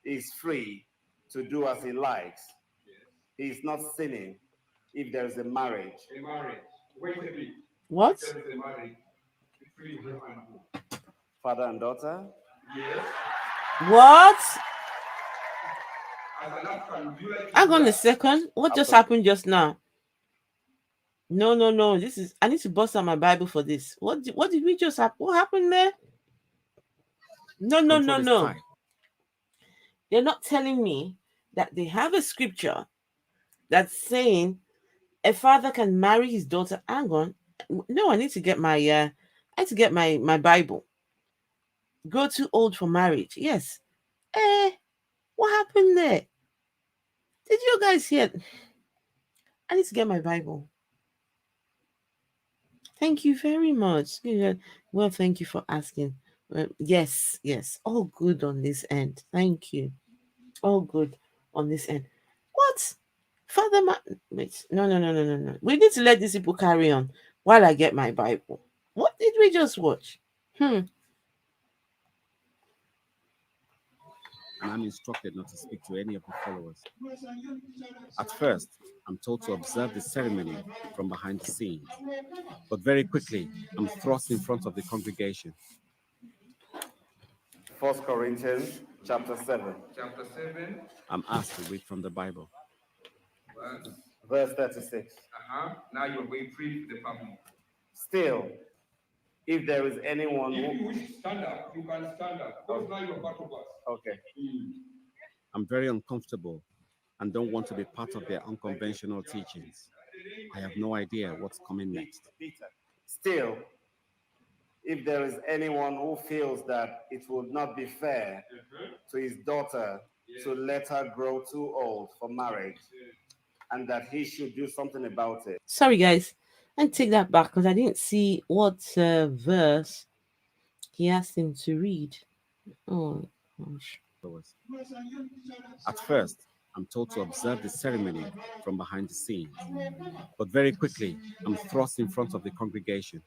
he is free to do as he likes. He is not sinning if there is a marriage. A marriage. Wait a bit. What? There is a marriage. Between him and who? Father and daughter? Yes. What? As an African, would you like to Hang do on a that? second. What just happened just now? No. This is. I need to bust out my Bible for this. What did we just happen? What happened there? No. They're not telling me that they have a scripture that's saying a father can marry his daughter. Hang on. No, I need to get my Bible. Grow too old for marriage. Yes. What happened there? Did you guys hear? I need to get my Bible. Thank you very much. Well, thank you for asking. Yes. All good on this end. Thank you. All good on this end. What? Father, wait. No. We need to let these people carry on while I get my Bible. What did we just watch? And I'm instructed not to speak to any of the followers. At first, I'm told to observe the ceremony from behind the scenes, but very quickly, I'm thrust in front of the congregation. 1 Corinthians chapter 7. Chapter 7. I'm asked to read from the Bible. Verse 36. Now you're going free to the public. Still, if there is anyone If you who... wish to stand up, you can stand up. Because now you're part of us. Okay. I'm very uncomfortable and don't want to be part of their unconventional teachings. I have no idea what's coming next. Peter. Still, if there is anyone who feels that it would not be fair to his daughter to let her grow too old for marriage, and that he should do something about it. Sorry, guys. I take that back because I didn't see what verse he asked him to read. Oh, gosh. At first, I'm told to observe the ceremony from behind the scenes, but very quickly, I'm thrust in front of the congregation.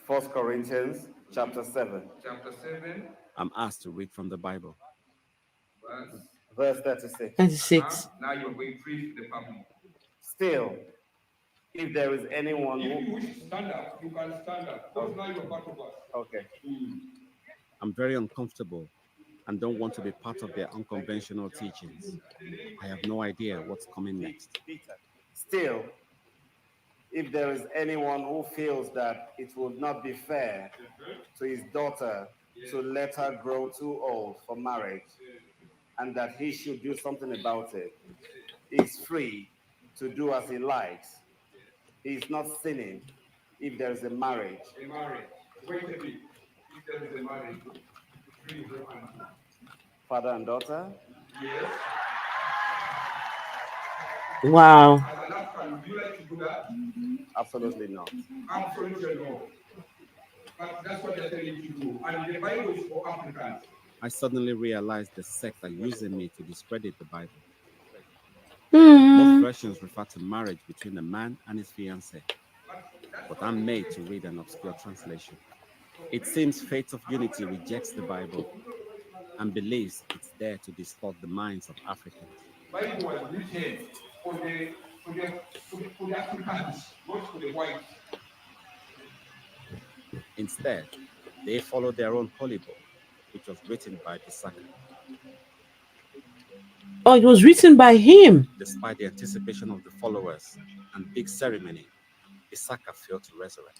1 Corinthians chapter 7. Chapter 7. I'm asked to read from the Bible. Verse 36. 36. Now you're going free to the public. Still, if there is anyone If you who... wish to stand up, you can stand up. Because now you're part of us. Okay. I'm very uncomfortable and don't want to be part of their unconventional teachings. I have no idea what's coming next. Still, if there is anyone who feels that it would not be fair to his daughter to let her grow too old for marriage, and that he should do something about it, he is free to do as he likes. He is not sinning if there is a marriage. A marriage. Wait a bit. If there is a marriage, Father and daughter? Yes. Wow. As an African, would you like to do that? Absolutely not. Absolutely no. But that's what they're telling you to do. And the Bible is for Africans. I suddenly realized the sect are using me to discredit the Bible. Most versions refer to marriage between a man and his fiancée, but I'm made to read an obscure translation. It seems Faith of Unity rejects the Bible and believes it's there to distort the minds of Africans. Bible was written for the Africans, not for the whites. Instead, they follow their own holy book, which was written by Isaac. Oh, it was written by him. Despite the anticipation of the followers and big ceremony, Isaac failed to resurrect.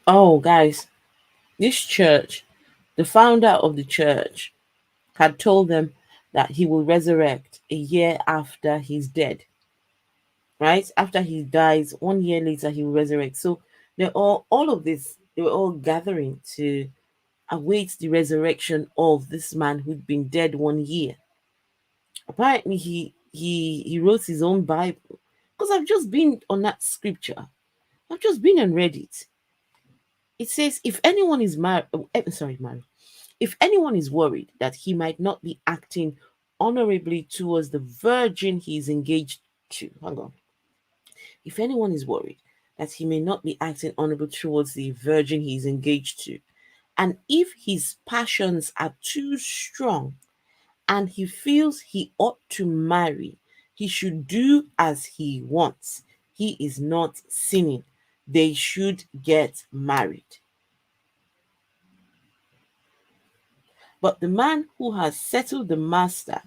Oh, guys, this church, the founder of the church, had told them that he will resurrect a year after he's dead. Right? After he dies, 1 year later, he will resurrect. So all of this They were all gathering to await the resurrection of this man who'd been dead 1 year. Apparently, he wrote his own Bible. Because I've just been on that scripture. I've just been and read it. It says, if anyone is married, married, if anyone is worried that he might not be acting honorably towards the virgin he is engaged to, hang on. If anyone is worried that he may not be acting honorable towards the virgin he is engaged to, and if his passions are too strong and he feels he ought to marry, he should do as he wants. He is not sinning. They should get married. But the man who has settled the master,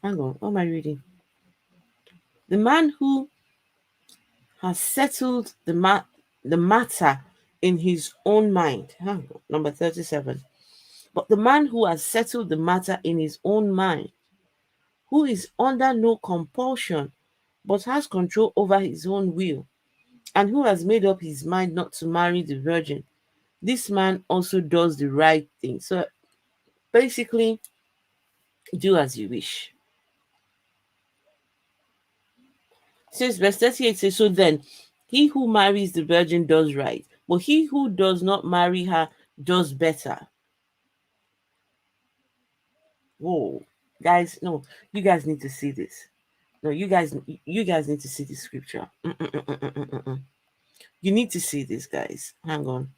hang on, what am I reading? The man who has settled the matter in his own mind. Hang on, number 37. But the man who has settled the matter in his own mind, who is under no compulsion, but has control over his own will, and who has made up his mind not to marry the virgin, this man also does the right thing. So basically, do as you wish. Since verse 38 says, so then, he who marries the virgin does right, but he who does not marry her does better. Whoa, guys, no, you guys need to see this. No, you guys need to see the scripture. You need to see this, guys. Hang on.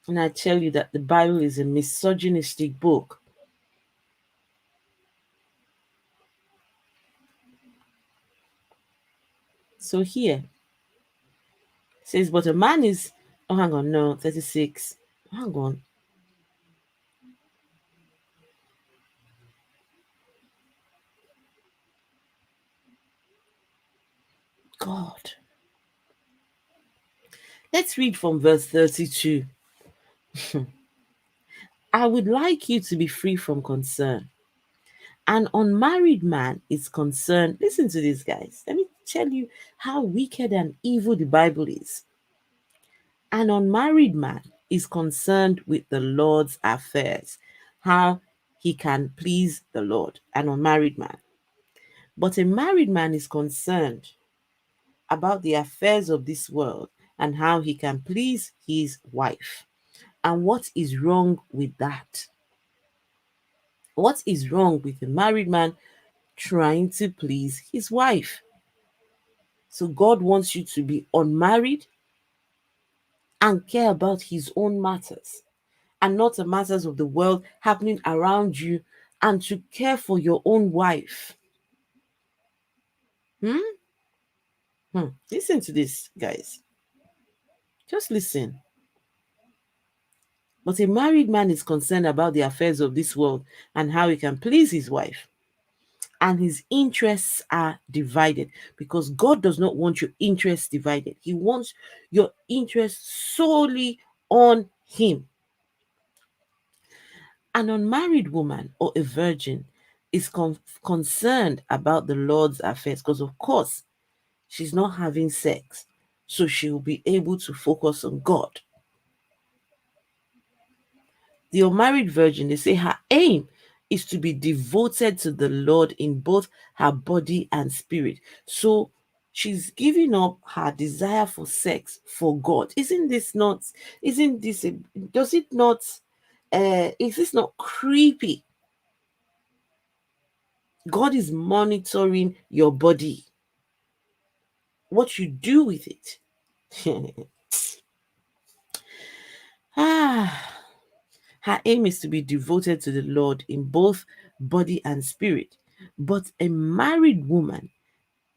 And I tell you that the Bible is a misogynistic book. So here it says, but a man is, oh, hang on, no, 36. Hang on. God. Let's read from verse 32. I would like you to be free from concern. An unmarried man is concerned. Listen to this, guys. Let me tell you how wicked and evil the Bible is. An unmarried man is concerned with the Lord's affairs, how he can please the Lord, an unmarried man. But a married man is concerned about the affairs of this world and how he can please his wife. And what is wrong with that? What is wrong with a married man trying to please his wife? So God wants you to be unmarried and care about his own matters and not the matters of the world happening around you, and to care for your own wife. Listen to this, guys. Just listen. But a married man is concerned about the affairs of this world and how he can please his wife. And his interests are divided, because God does not want your interests divided. He wants your interests solely on him. An unmarried woman or a virgin is concerned about the Lord's affairs, because of course she's not having sex, so she will be able to focus on God. The unmarried virgin, they say her aim is to be devoted to the Lord in both her body and spirit. So she's giving up her desire for sex for God. Is this not creepy? God is monitoring your body, what you do with it. Her aim is to be devoted to the Lord in both body and spirit. But a married woman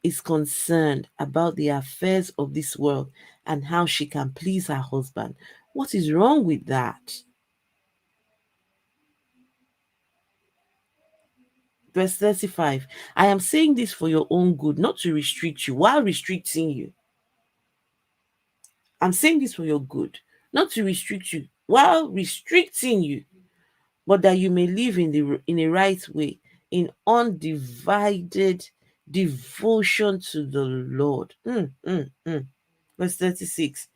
is concerned about the affairs of this world and how she can please her husband. What is wrong with that? Verse 35. I am saying this for your own good, not to restrict you while restricting you. I'm saying this for your good, not to restrict you while restricting you, but that you may live in a right way, in undivided devotion to the Lord. Verse 36.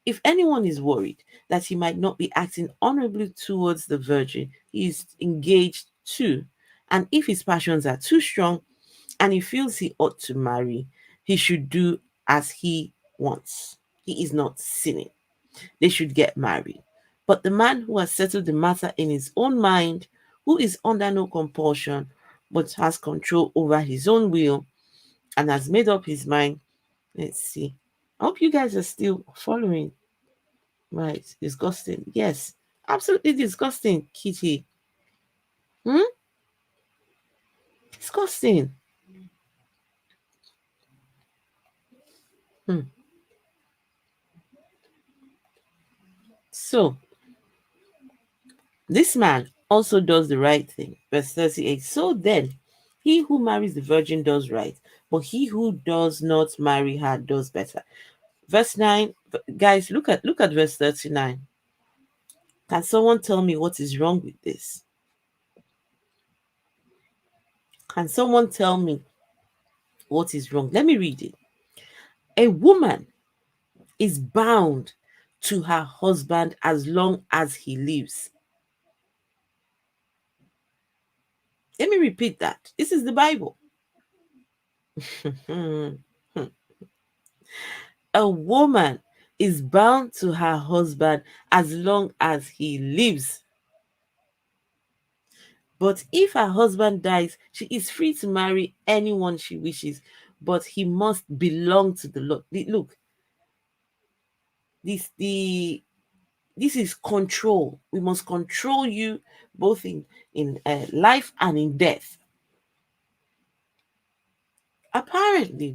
If anyone is worried that he might not be acting honorably towards the virgin he is engaged to, and if his passions are too strong and he feels he ought to marry, he should do as he wants. He is not sinning. They should get married. But the man who has settled the matter in his own mind, who is under no compulsion, but has control over his own will and has made up his mind. Let's see. I hope you guys are still following. Right. Disgusting. Yes. Absolutely disgusting, Kitty. Disgusting. So, this man also does the right thing. Verse 38. So then, he who marries the virgin does right, but he who does not marry her does better. Verse 9, guys, look at verse 39. Can someone tell me what is wrong with this? Can someone tell me what is wrong? Let me read it. A woman is bound to her husband as long as he lives. Let me repeat that. This is the Bible. A woman is bound to her husband as long as he lives. But if her husband dies, she is free to marry anyone she wishes, but he must belong to the Lord. Look, this is control. We must control you both in life and in death. Apparently,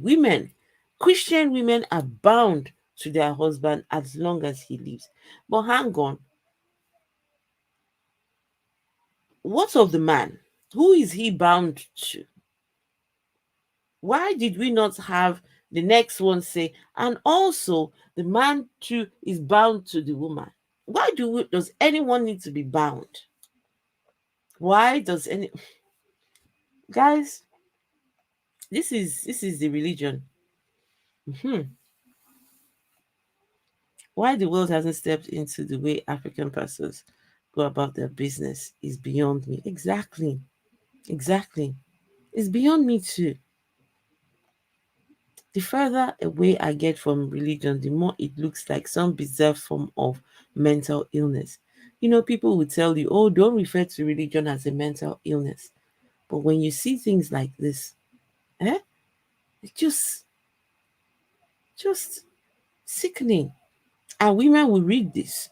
Christian women are bound to their husband as long as he lives. But hang on. What of the man? Who is he bound to? Why did we not have the next one say, and also the man too is bound to the woman? Why does anyone need to be bound? Why does any guys? This is the religion. Why the world hasn't stepped into the way African pastors go about their business is beyond me. Exactly. It's beyond me too. The further away I get from religion, the more it looks like some bizarre form of mental illness. People will tell you, oh, don't refer to religion as a mental illness. But when you see things like this, it's just sickening. And women will read this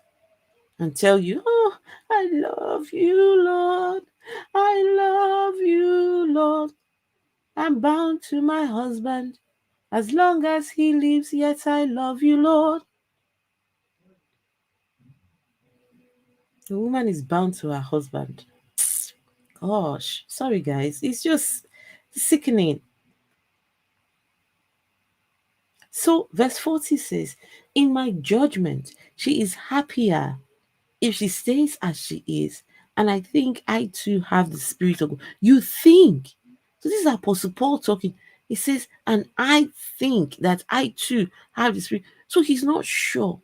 and tell you, oh, I love you, Lord. I love you, Lord. I'm bound to my husband. As long as he lives, yet I love you, Lord. The woman is bound to her husband. Gosh, sorry guys. It's just sickening. So, verse 40 says, in my judgment, she is happier if she stays as she is. And I think I too have the Spirit of God. You think. So, this is Apostle Paul talking. He says, and I think that I too have the Spirit. So, he's not sure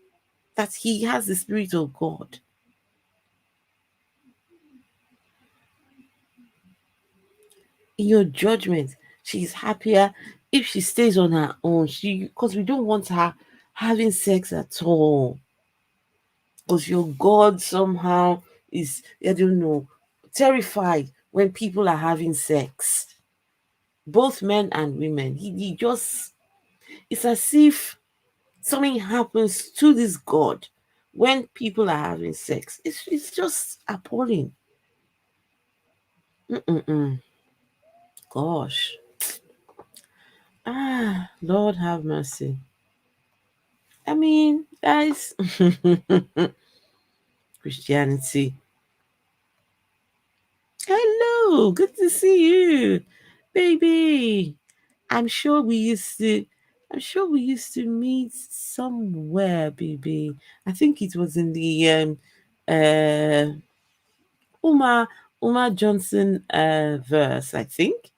that he has the Spirit of God. In your judgment, she's happier if she stays on her own. Because we don't want her having sex at all. Because your God somehow is, I don't know, terrified when people are having sex. Both men and women. He just, it's as if something happens to this God when people are having sex. It's just appalling. Gosh. Lord have mercy. I mean, guys, Christianity. Hello, good to see you, baby. I'm sure we used to meet somewhere, baby. I think it was in the uh Umar Johnson verse, I think.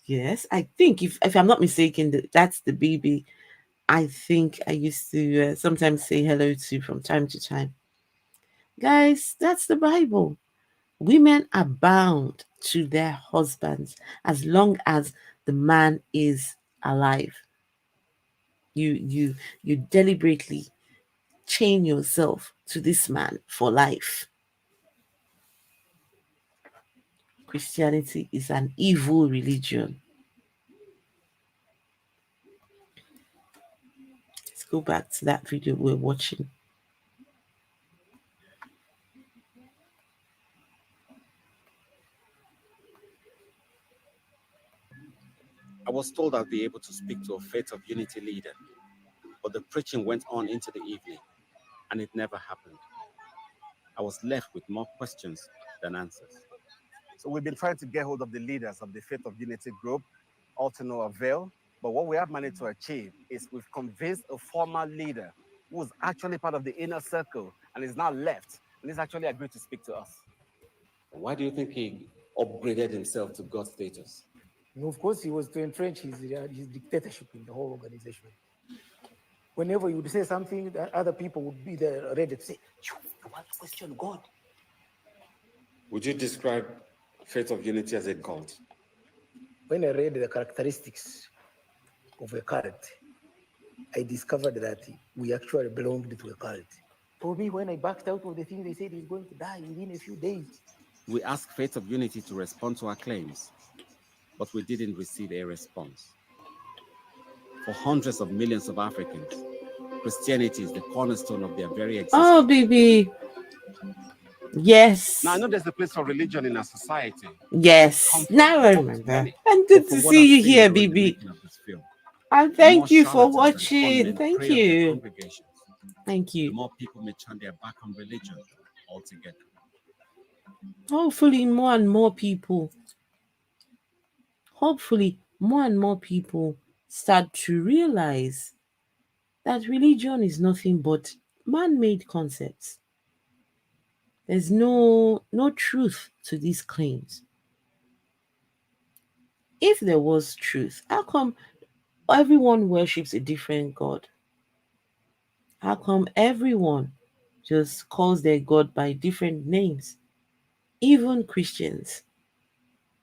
Yes, I think if I'm not mistaken, that's the baby I think I used to sometimes say hello to from time to time. Guys, that's the Bible. Women are bound to their husbands as long as the man is alive. You deliberately chain yourself to this man for life. Christianity is an evil religion. Let's go back to that video we're watching. I was told I'd be able to speak to a Faith of Unity leader, but the preaching went on into the evening, and it never happened. I was left with more questions than answers. So we've been trying to get hold of the leaders of the Faith of Unity group, all to no avail. But what we have managed to achieve is we've convinced a former leader who was actually part of the inner circle and is now left, and he's actually agreed to speak to us. Why do you think he upgraded himself to God status? Of course, he was to entrench his dictatorship in the whole organization. Whenever you would say something, other people would be there ready to say, you want to question God. Would you describe Faith of Unity as a cult? When I read the characteristics of a cult, I discovered that we actually belonged to a cult. For me, when I backed out of the thing, they said he's going to die within a few days. We asked Faith of Unity to respond to our claims, but we didn't receive a response. For hundreds of millions of Africans, Christianity is the cornerstone of their very existence. Oh, baby. Yes. Now, I know there's a place for religion in our society. Yes. Now I remember. And good to see you here, BB. And thank you for watching. Thank you. Thank you. The more people may turn their back on religion altogether. Hopefully, more and more people start to realize that religion is nothing but man-made concepts. There's no truth to these claims. If there was truth, how come everyone worships a different God? How come everyone just calls their God by different names? Even Christians.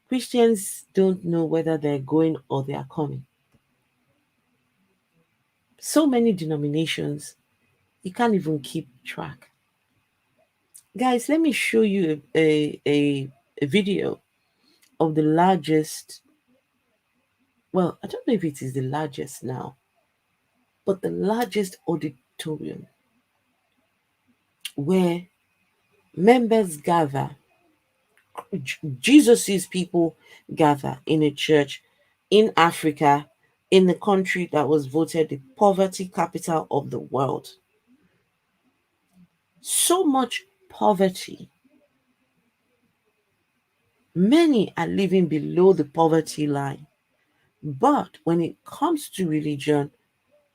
Christians don't know whether they're going or they are coming. So many denominations, you can't even keep track. Guys, let me show you a video of the largest, well, I don't know if it is the largest now, but the largest auditorium where members gather, Jesus's people gather in a church in Africa, in the country that was voted the poverty capital of the world. So much poverty. Many are living below the poverty line. But when it comes to religion,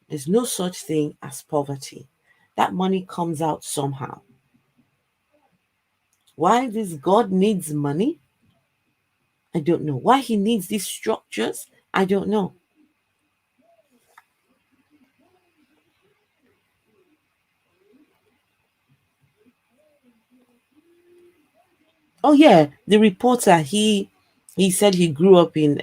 there's no such thing as poverty. That money comes out somehow. Why this God needs money? I don't know. Why he needs these structures? I don't know. Oh yeah, the reporter, he said he grew up in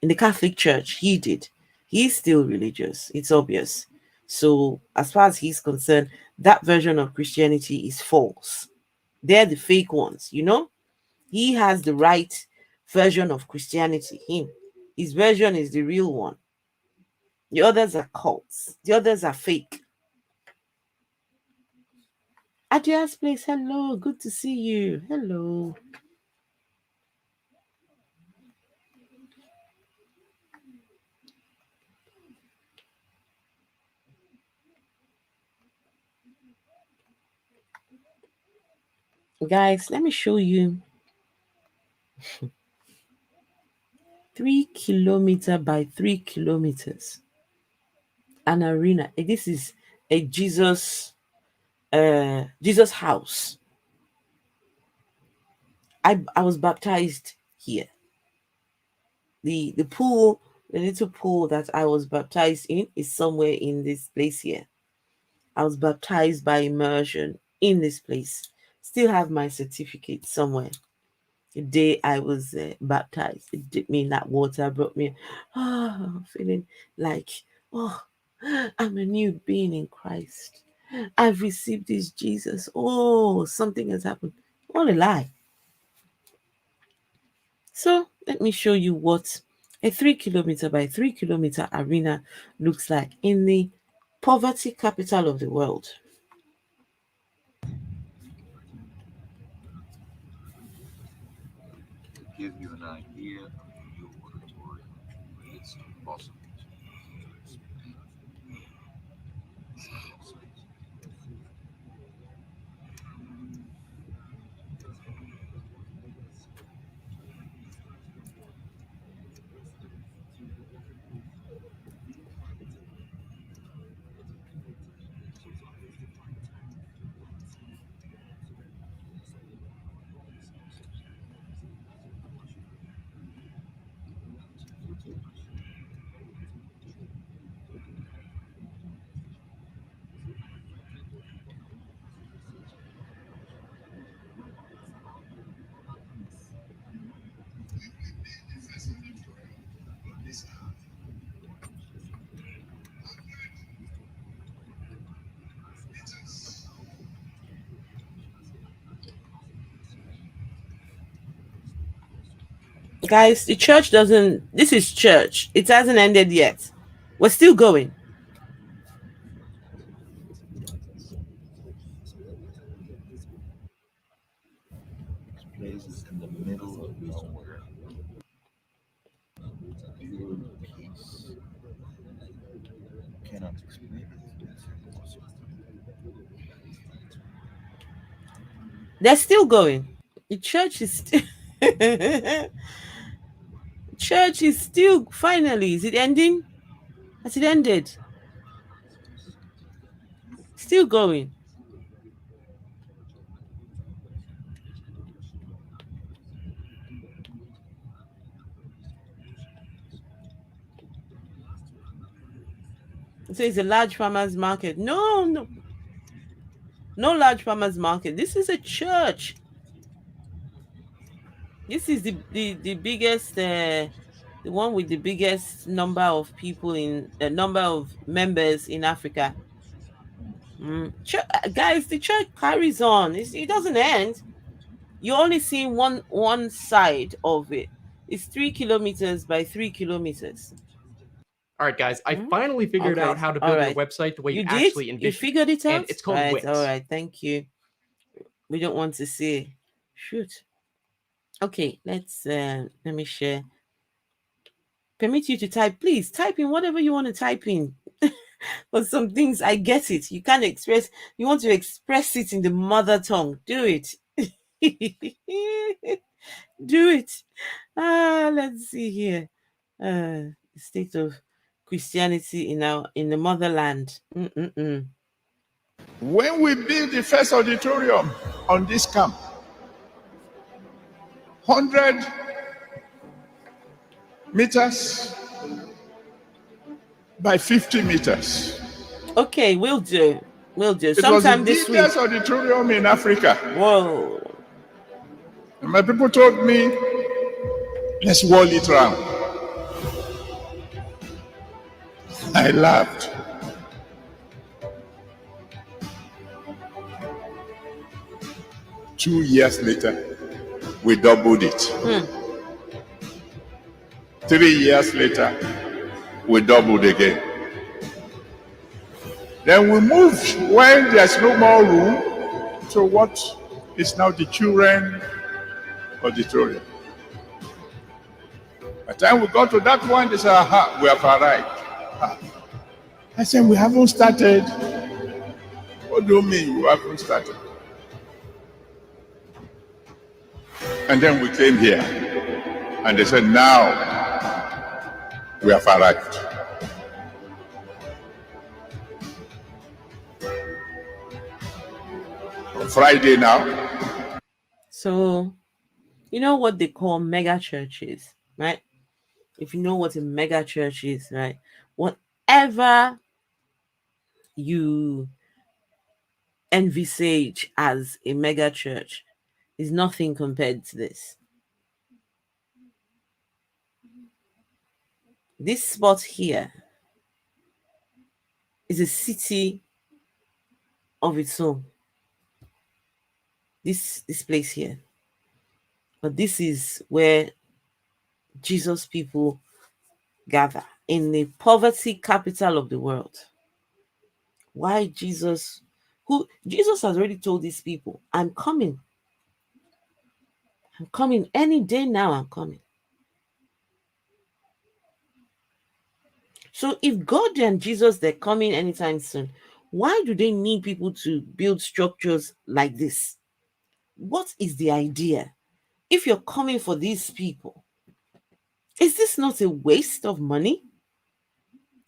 the Catholic Church. He did. He's still religious. It's obvious. So as far as he's concerned, that version of Christianity is false. They're the fake ones, you know? He has the right version of Christianity. His version is the real one. The others are cults. The others are fake. Adia's place, hello. Good to see you. Hello. Guys, let me show you 3 kilometers by 3 kilometers. An arena. This is a Jesus house. I was baptized here. The pool, the little pool that I was baptized in is somewhere in this place here. I was baptized by immersion in this place. Still have my certificate somewhere. The day I was baptized, it dipped me in that water, brought me, feeling like, I'm a new being in Christ. I've received this Jesus. Oh, something has happened. All a lie. So let me show you what a 3 kilometer by 3 kilometer arena looks like in the poverty capital of the world. Give you an idea of the new auditorium, it's impossible to explain. Guys, the church doesn't, this is church. It hasn't ended yet. We're still going. This place is in the middle of nowhere. Pure peace. Cannot explain it. It's impossible. They're still going. The church is still church is still, finally, is it ending? Has it ended? Still going. So it's a large farmers market. No large farmers market. This is a church. This is the biggest, the one with the biggest number of people in the number of members in Africa. Guys, the church carries on. It doesn't end. You're only seeing one side of it. It's 3 kilometers by 3 kilometers. All right, guys, I finally figured out how to build your website the way you actually envision. You figured it out? And it's called Wix. All right, thank you. We don't want to see. Shoot. Okay, let's let me share. Permit you to type. Please type in whatever you want to type in. For some things, I get it. You can't express. You want to express it in the mother tongue. Do it. Do it. Let's see here. The state of Christianity in the motherland. When we built the first auditorium on this camp, 100 meters by 50 meters. Okay, we'll do. Sometime this week. It was the biggest auditorium in Africa. Whoa. And my people told me, let's wall it round. I laughed. Two years later, we doubled it. 3 years later, we doubled again. Then we moved when there's no more room to what is now the children auditorium. By the time we got to that one, they said, aha, we have arrived. I said, we haven't started. What do you mean we haven't started? And then we came here, and they said, now we have arrived. On Friday now. So You know what they call mega churches, right? If you know what a mega church is, right? Whatever you envisage as a mega church is nothing compared to this. This spot here is a city of its own. This place here. But this is where Jesus people gather in the poverty capital of the world. Why Jesus? Who Jesus has already told these people, I'm coming. I'm coming any day now. I'm coming. So if God and Jesus they're coming anytime soon, why do they need people to build structures like this? What is the idea? If you're coming for these people, is this not a waste of money?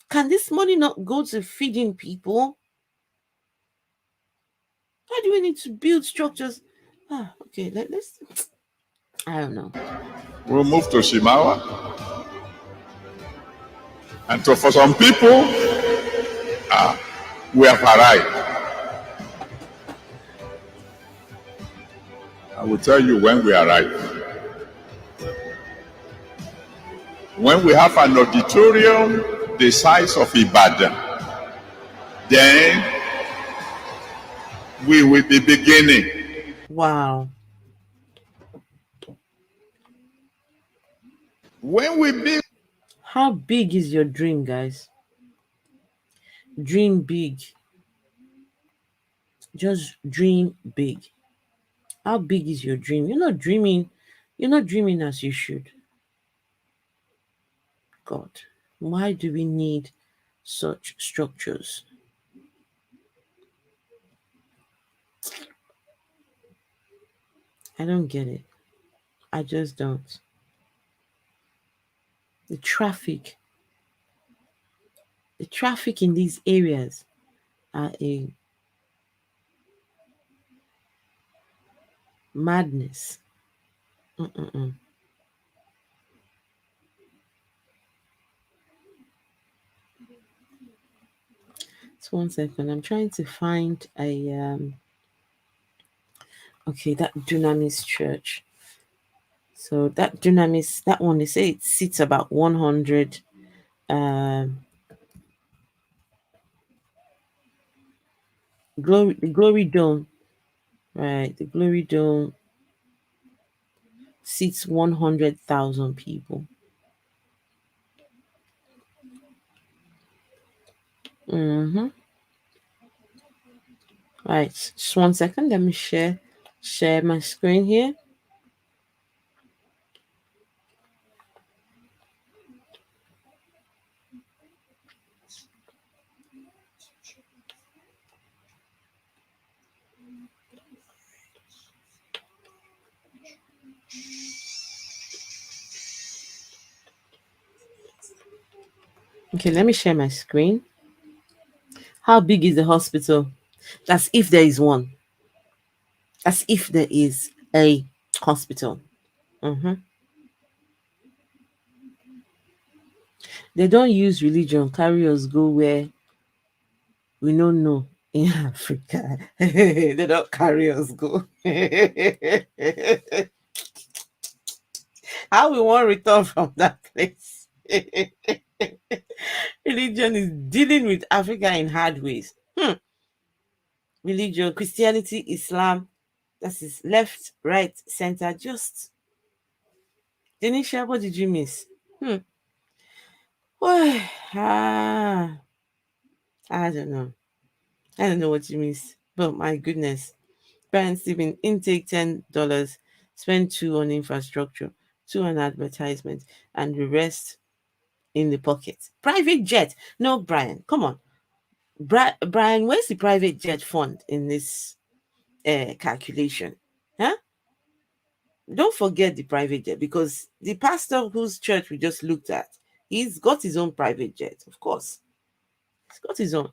Can this money not go to feeding people? Why do we need to build structures? Okay, let's. I don't know. We'll move to Shimawa. And so for some people, we have arrived. I will tell you when we arrive. When we have an auditorium the size of Ibadan, then we will be beginning. Wow. When we build. How big is your dream, guys? Dream big. Just dream big. How big is your dream? You're not dreaming as you should. God, why do we need such structures? I don't get it. I just don't. The traffic in these areas are a madness. Just 1 second. I'm trying to find a okay, that Dunamis church. So that Dunamis, that one, they say it sits about 100 the glory dome, right? The glory dome seats 100,000 people. Right, just 1 second. Let me share my screen here. Okay, let me share my screen. How big is the hospital? That's if there is one. That's if there is a hospital. They don't use religion carry us go where we don't know in Africa. They don't carry us go. How we want to return from that place? Religion is dealing with Africa in hard ways. Religion, Christianity, Islam, that is left, right, center. Just Denisha, what did you miss? I don't know. I don't know what you miss. But my goodness. Brian Steven, intake $10, spend $2 on infrastructure, $2 on advertisement, and the rest in the pocket. Private jet. No, Brian, come on. Brian, where's the private jet fund in this calculation? Huh? Don't forget the private jet, because the pastor whose church we just looked at, he's got his own private jet, of course. He's got his own.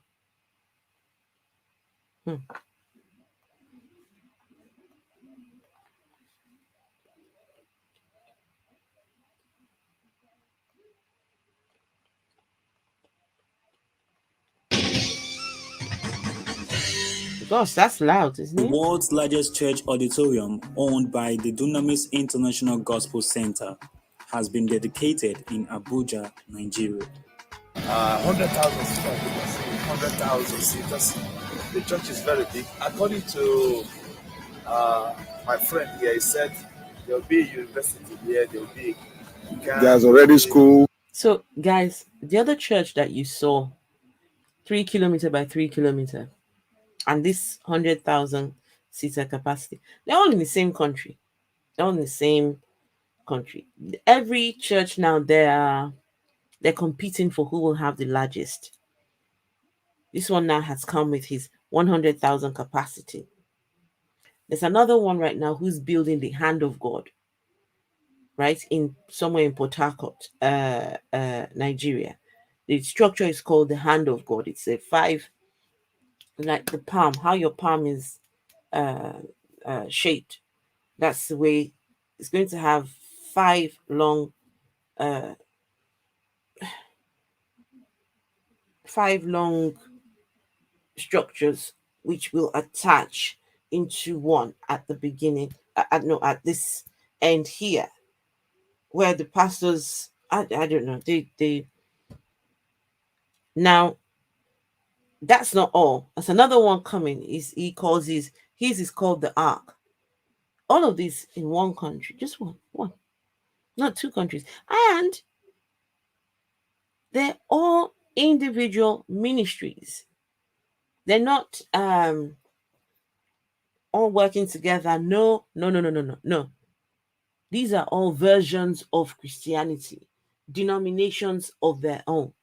Gosh, that's loud, isn't The it? world's largest church auditorium, owned by the Dunamis International Gospel Center, has been dedicated in Abuja, Nigeria. 100,000 seaters, 100,000 seaters. The church is very big. According to my friend here, he said there'll be a university here, there'll be There's already school. So, guys, the other church that you saw, 3 kilometer by 3 kilometer, and this 100,000 seater capacity, they're all in the same country. They're all in the same country. Every church now, they're competing for who will have the largest. This one now has come with his 100,000 capacity. There's another one right now who's building the hand of God, right, in somewhere in Port Harcourt, Nigeria. The structure is called the hand of God. It's a 5, like the palm, how your palm is shaped. That's the way it's going to have 5 long structures which will attach into one at the beginning, at this end here, where the pastors, I don't know, they now, that's not all. There's another one coming. His is called the Ark. All of these in one country, just one, not 2 countries, and they're all individual ministries. They're not all working together. No. These are all versions of Christianity, denominations of their own.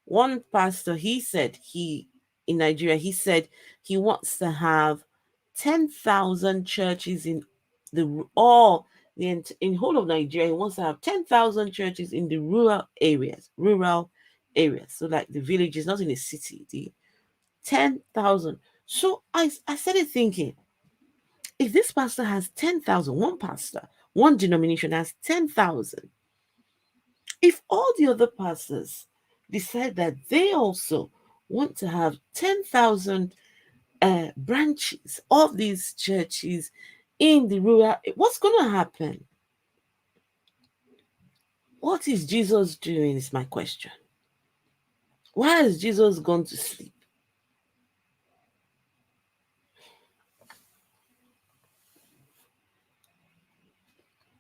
One pastor, in Nigeria, he said he wants to have 10,000 churches in whole of Nigeria. He wants to have 10,000 churches in the rural areas. So like the villages, not in the city, the 10,000. So I started thinking, if this pastor has 10,000, one pastor, one denomination has 10,000, if all the other pastors decide that they also want to have 10,000 branches of these churches in the rural, what's going to happen? What is Jesus doing is my question. Why has Jesus gone to sleep?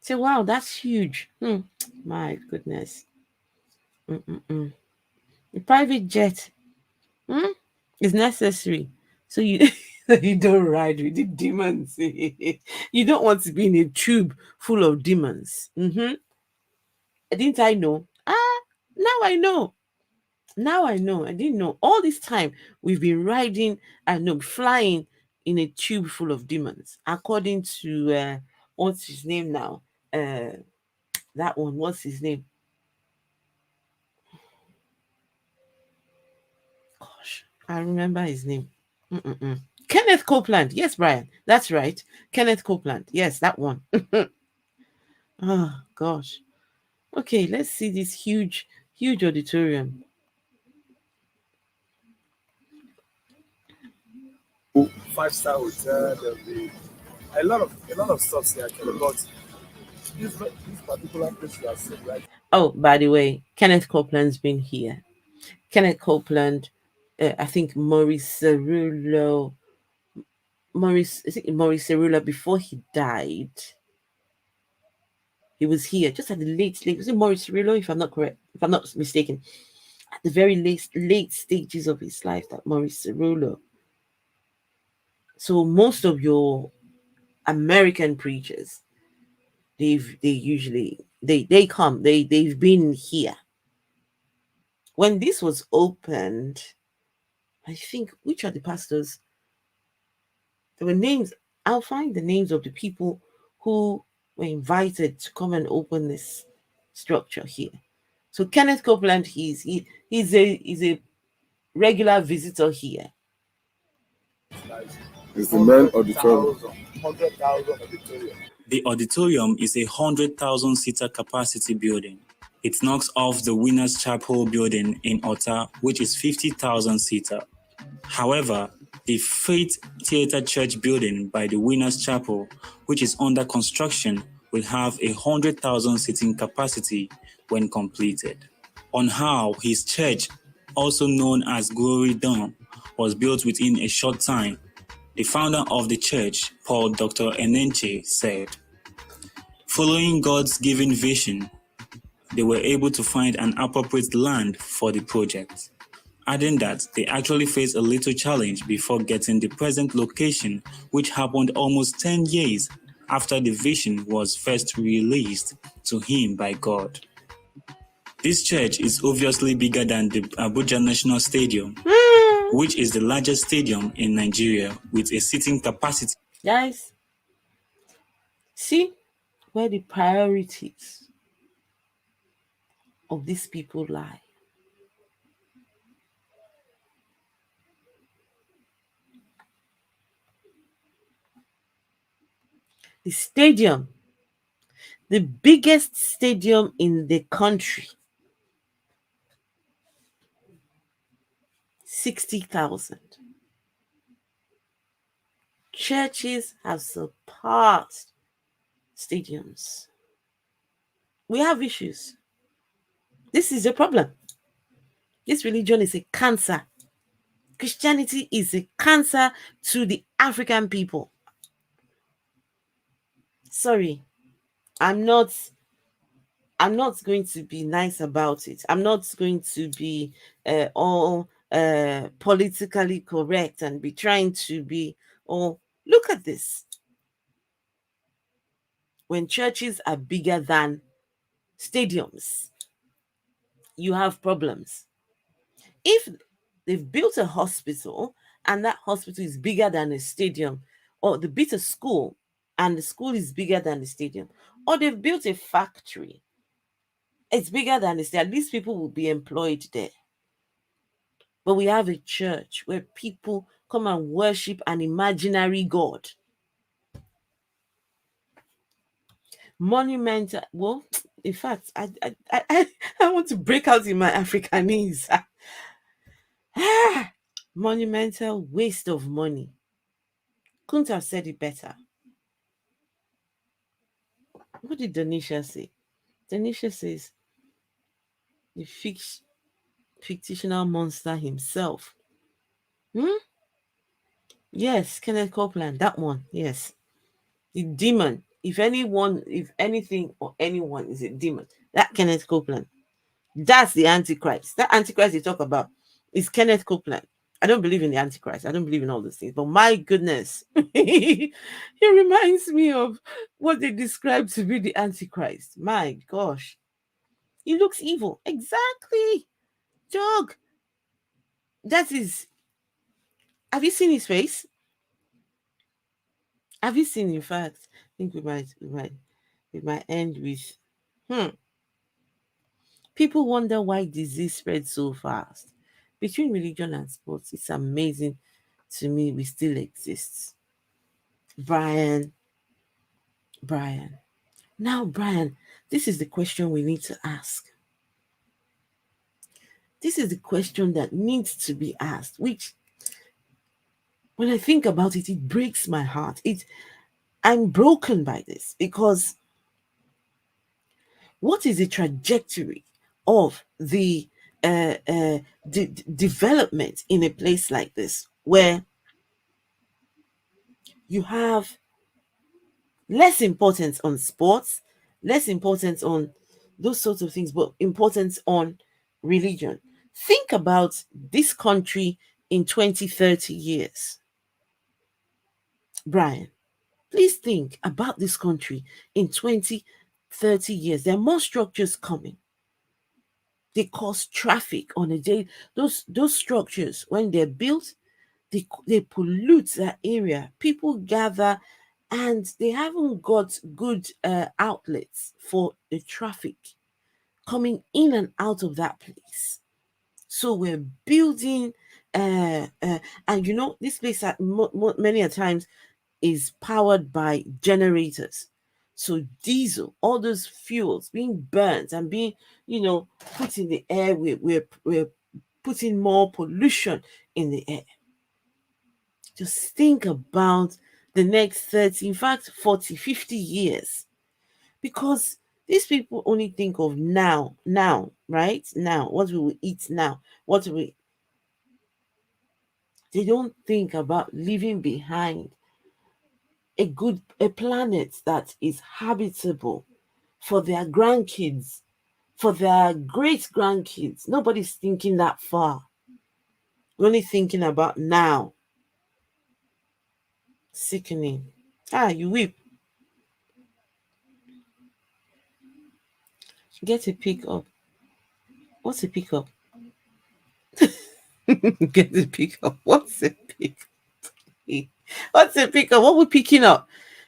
Say, wow, that's huge. My goodness. The private jet is necessary. So you don't ride with the demons. You don't want to be in a tube full of demons. Didn't I know? Now I know. I didn't know. All this time we've been flying in a tube full of demons. According to what's his name now? That one. What's his name? Gosh, I remember his name. Kenneth Copeland. Yes, Brian. That's right. Kenneth Copeland. Yes, that one. Oh gosh. Okay, let's see this huge auditorium. 5-star hotel. There'll be a lot of stuff here, but this particular place you are seeing, right? Oh, by the way, Kenneth Copeland's been here. Kenneth Copeland, I think Maurice Cerullo, before he died, he was here just at the late. Was it Maurice Cerullo, if I'm not mistaken? At the very late stages of his life, that Maurice Cerullo. So most of your American preachers, they've been here. When this was opened, I think, which are the pastors? There were names. I'll find the names of the people who were invited to come and open this structure here. So Kenneth Copeland, he's a regular visitor here. It's the main auditorium. 100,000 auditorium. The auditorium is a 100,000 seater capacity building. It knocks off the Winners Chapel building in Otta, which is 50,000 seater. However, The Faith Theatre Church building by the Winners Chapel, which is under construction, will have 100,000 seating capacity when completed. On how his church, also known as Glory Dome, was built within a short time, the founder of the church, Paul Dr. Enenche, said, "Following God's given vision, they were able to find an appropriate land for the project," adding that they actually faced a little challenge before getting the present location, which happened almost 10 years after the vision was first released to him by God. This church is obviously bigger than the Abuja National Stadium, which is the largest stadium in Nigeria with a seating capacity. Guys, see where the priorities of these people lie. The stadium, the biggest stadium in the country, 60,000. Churches have surpassed stadiums. We have issues. This is a problem. This religion is a cancer. Christianity is a cancer to the African people. Sorry, I'm not going to be nice about it. I'm not going to be all politically correct and be trying to be, look at this. When churches are bigger than stadiums, you have problems. If they've built a hospital and that hospital is bigger than a stadium, or they built a school and the school is bigger than the stadium, or they've built a factory, it's bigger than the stadium, at least people will be employed there. But we have a church where people come and worship an imaginary God. Monumental. Well, in fact, I want to break out in my Africanese. Monumental waste of money. Couldn't have said it better. What did Danisha say? Danisha says the fictional monster himself. Yes, Kenneth Copeland, that one. Yes. The demon. If anything or anyone is a demon, that Kenneth Copeland. That's the Antichrist. That Antichrist you talk about is Kenneth Copeland. I don't believe in the Antichrist. I don't believe in all those things. But my goodness, he reminds me of what they describe to be the Antichrist. My gosh. He looks evil. Exactly. Dog. That is. Have you seen his face? Have you seen, in fact? I think we might end with people wonder why disease spreads so fast. Between religion and sports, it's amazing to me we still exist. Brian. Now, Brian, this is the question we need to ask. This is the question that needs to be asked, which, when I think about it, it breaks my heart. I'm broken by this, because what is the trajectory of the development in a place like this, where you have less importance on sports, less importance on those sorts of things, but importance on religion? Think about this country in 20, 30 years. Brian, please think about this country in 20, 30 years. There are more structures coming. They cause traffic on a day. Those structures, when they're built, they pollute that area. People gather, and they haven't got good outlets for the traffic coming in and out of that place. So we're building, and this place at many a times is powered by generators. So diesel, all those fuels being burnt and being, put in the air, we're putting more pollution in the air. Just think about the next 30, in fact, 40, 50 years. Because these people only think of now, right? Now, what we will eat now, they don't think about leaving behind a planet that is habitable for their grandkids, for their great grandkids. Nobody's thinking that far. We're only thinking about now. Sickening. You weep. Get a pickup. What's a pickup? Get a pickup. What's a pickup? What's a pickup? What we're picking up?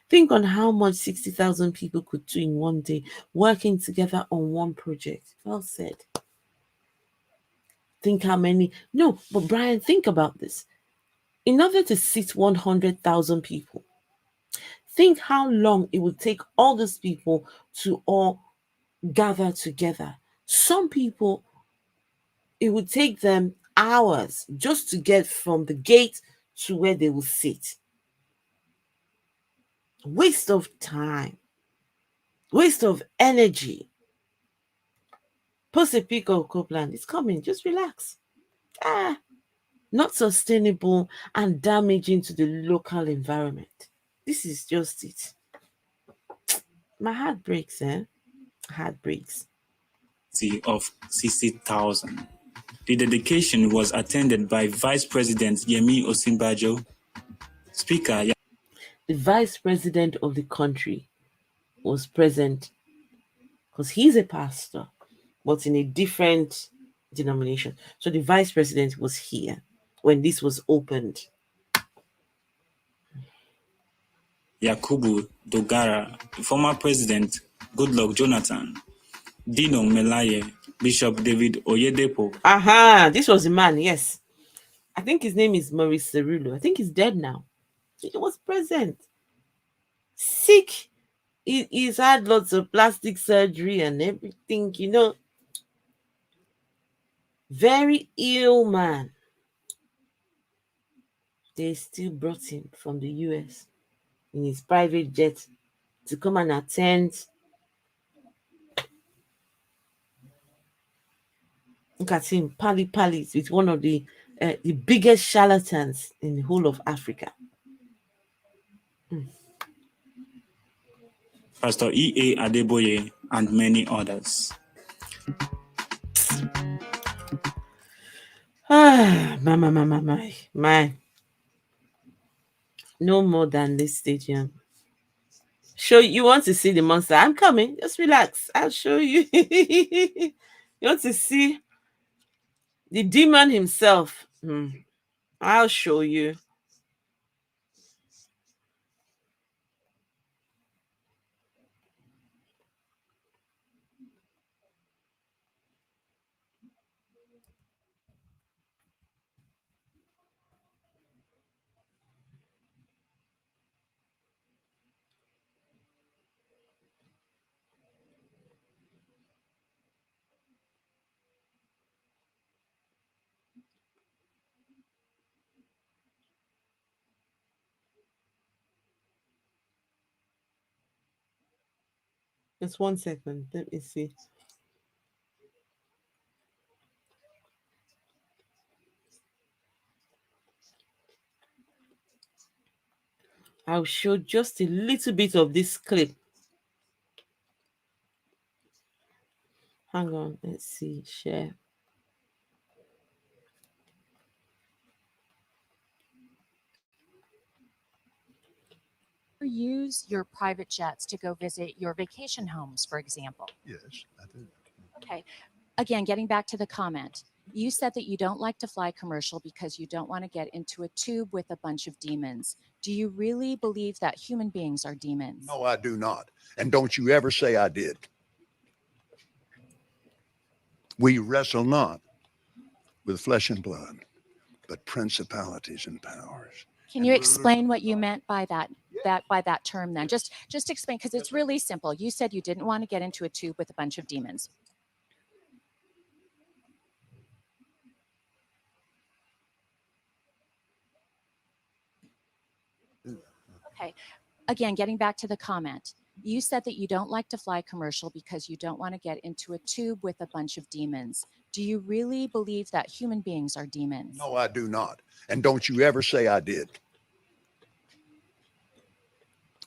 Think on how much 60,000 people could do in one day, working together on one project. Well said. Think how many. No, but Brian, think about this. In order to seat 100,000 people, think how long it would take all these people to all gather together. Some people, it would take them hours just to get from the gate to where they will sit. Waste of time, waste of energy. Post a pic of Copeland. It's coming. Just relax. Not sustainable and damaging to the local environment. This is just it. My heart breaks, Heart breaks. Of 60,000. The dedication was attended by Vice President Yemi Osinbajo, Speaker. The Vice President of the country was present because he's a pastor, but in a different denomination. So the Vice President was here when this was opened. Yakubu Dogara, the former President Goodluck Jonathan, Dino Melaye, Bishop David Oyedepo. This was the man, yes. I think his name is Maurice Cerullo. I think he's dead now. He was present. Sick. He's had lots of plastic surgery and everything, Very ill man. They still brought him from the US in his private jet to come and attend. Look at him, pally with one of the biggest charlatans in the whole of Africa. Pastor E.A. Adeboye, and many others. My. No more than this stadium. Show you want to see the monster? I'm coming. Just relax. I'll show you. You want to see the demon himself? I'll show you. Just 1 second. Let me see. I'll show just a little bit of this clip. Hang on. Let's see. Share. Use your private jets to go visit your vacation homes, for example? Yes, I do. Okay. Again, getting back to the comment, you said that you don't like to fly commercial because you don't want to get into a tube with a bunch of demons. Do you really believe that human beings are demons? No, I do not. And don't you ever say I did. We wrestle not with flesh and blood, but principalities and powers. Can you explain what you meant by that by that term then? Just explain, because it's really simple. You said you didn't want to get into a tube with a bunch of demons. Okay. Again, getting back to the comment, you said that you don't like to fly commercial because you don't want to get into a tube with a bunch of demons. Do you really believe that human beings are demons? No, I do not. And don't you ever say I did.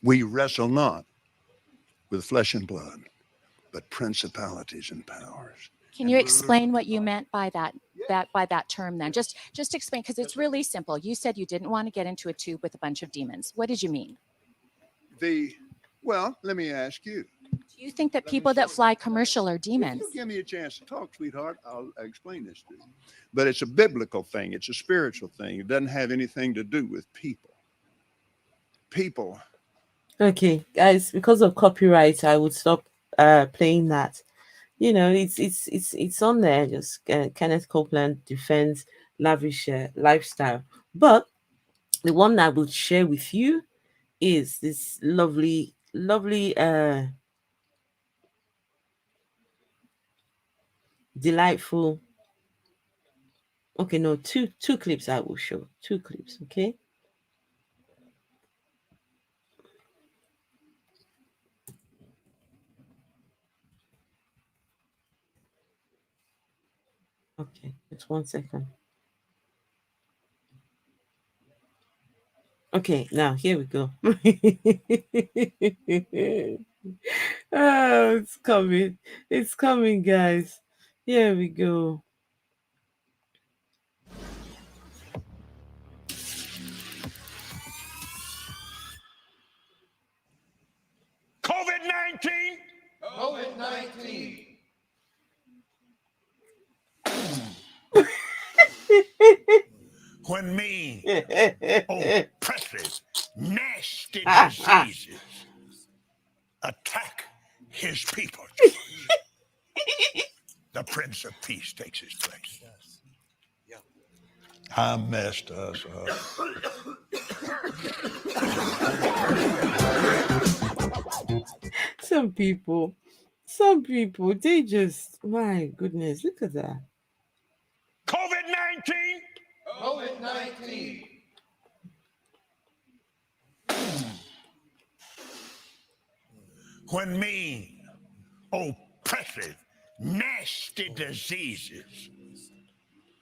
We wrestle not with flesh and blood, but principalities and powers. Can you explain what you meant by that term then? Just explain, because it's really simple. You said you didn't want to get into a tube with a bunch of demons. What did you mean? Well, let me ask you. Do you think that people that fly commercial are demons? If you give me a chance to talk, sweetheart, I'll explain this to you. But it's a biblical thing. It's a spiritual thing. It doesn't have anything to do with people. People. Okay, guys, because of copyright, I would stop playing that. You know, it's on there. Just Kenneth Copeland defends lavish lifestyle. But the one I will share with you is this lovely delightful. Okay, no, two clips I will show. Two clips, okay? Okay, just 1 second. Okay, now here we go. Oh, it's coming. It's coming, guys. Here we go. COVID-19. COVID-19. When mean, oppressive, nasty diseases attack his people, the Prince of Peace takes his place. I messed us up. Some people, they just, my goodness, look at that. COVID-19. COVID-19. When mean, oppressive, nasty diseases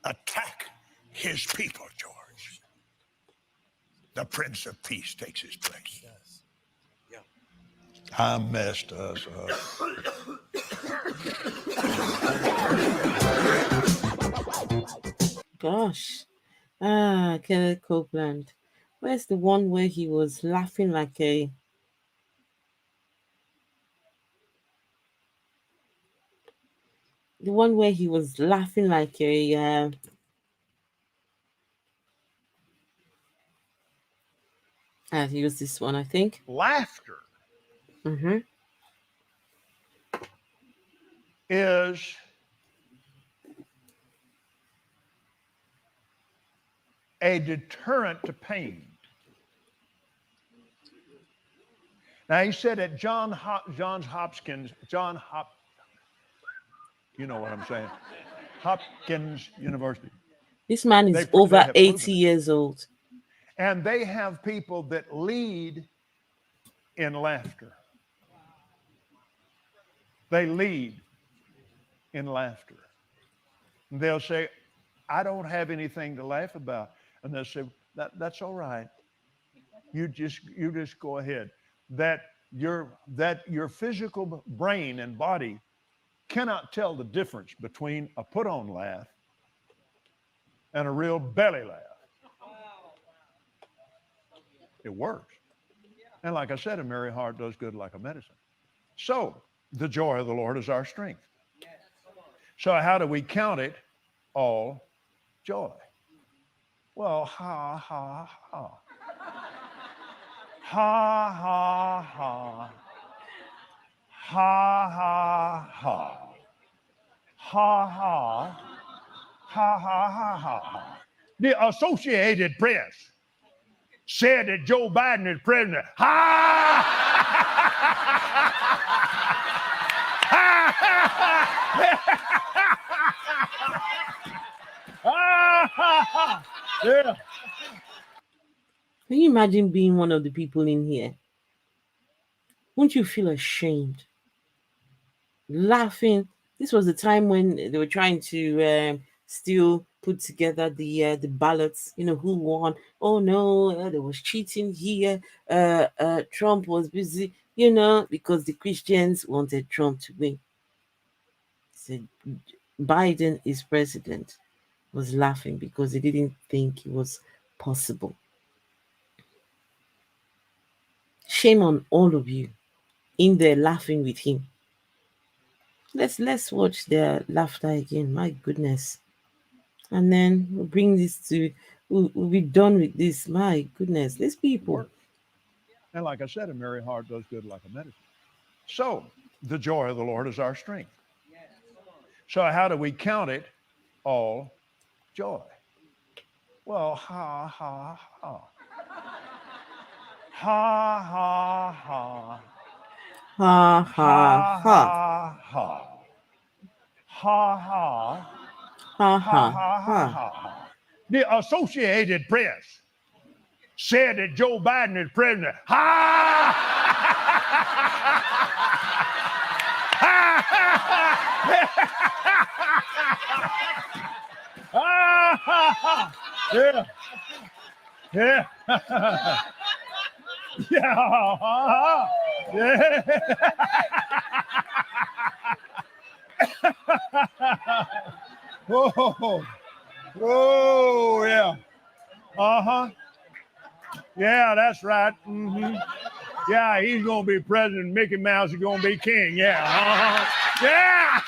attack his people, George, the Prince of Peace takes his place. I messed us up. Gosh. Kenneth Copeland. Where's the one where he was laughing like a... The one where he was laughing like a... I used this one, I think. Laughter is a deterrent to pain. Now he said at Johns Hopkins, you know what I'm saying, Hopkins University. This man is over 80 years old. And they have people that lead in laughter. They lead in laughter. And they'll say, I don't have anything to laugh about. And they'll say, that's all right. You just go ahead. That your physical brain and body cannot tell the difference between a put-on laugh and a real belly laugh. It works. And like I said, a merry heart does good like a medicine. So the joy of the Lord is our strength. So how do we count it all joy? Well, ha, ha, ha. Ha, ha, ha. Ha, ha, ha. Ha, ha. Ha, ha, ha, ha. The Associated Press said that Joe Biden is president. Ha! Yeah. Can you imagine being one of the people in here? Won't you feel ashamed? Laughing. This was the time when they were trying to still put together the ballots. You know who won. Oh no, there was cheating here. Trump was busy. You know, because the Christians wanted Trump to win. Said Biden is president. Was laughing because they didn't think it was possible. Shame on all of you in there laughing with him. Let's watch their laughter again. My goodness. And then we'll bring this to we'll be done with this. My goodness. These people. And like I said, a merry heart does good like a medicine. So the joy of the Lord is our strength. So how do we count it all joy? Well, ha, ha, ha. Ha, ha, ha. Ha, ha, ha. Ha, ha. Ha, ha. Ha, Ha, ha, ha, ha, ha. The Associated Press said that Joe Biden is president. Ha! Yeah. Yeah. Yeah. Yeah. Oh. Oh, yeah. Uh-huh. Yeah, that's right. Mm-hmm. Yeah, he's going to be president. Mickey Mouse is going to be king. Yeah. Uh-huh. Yeah.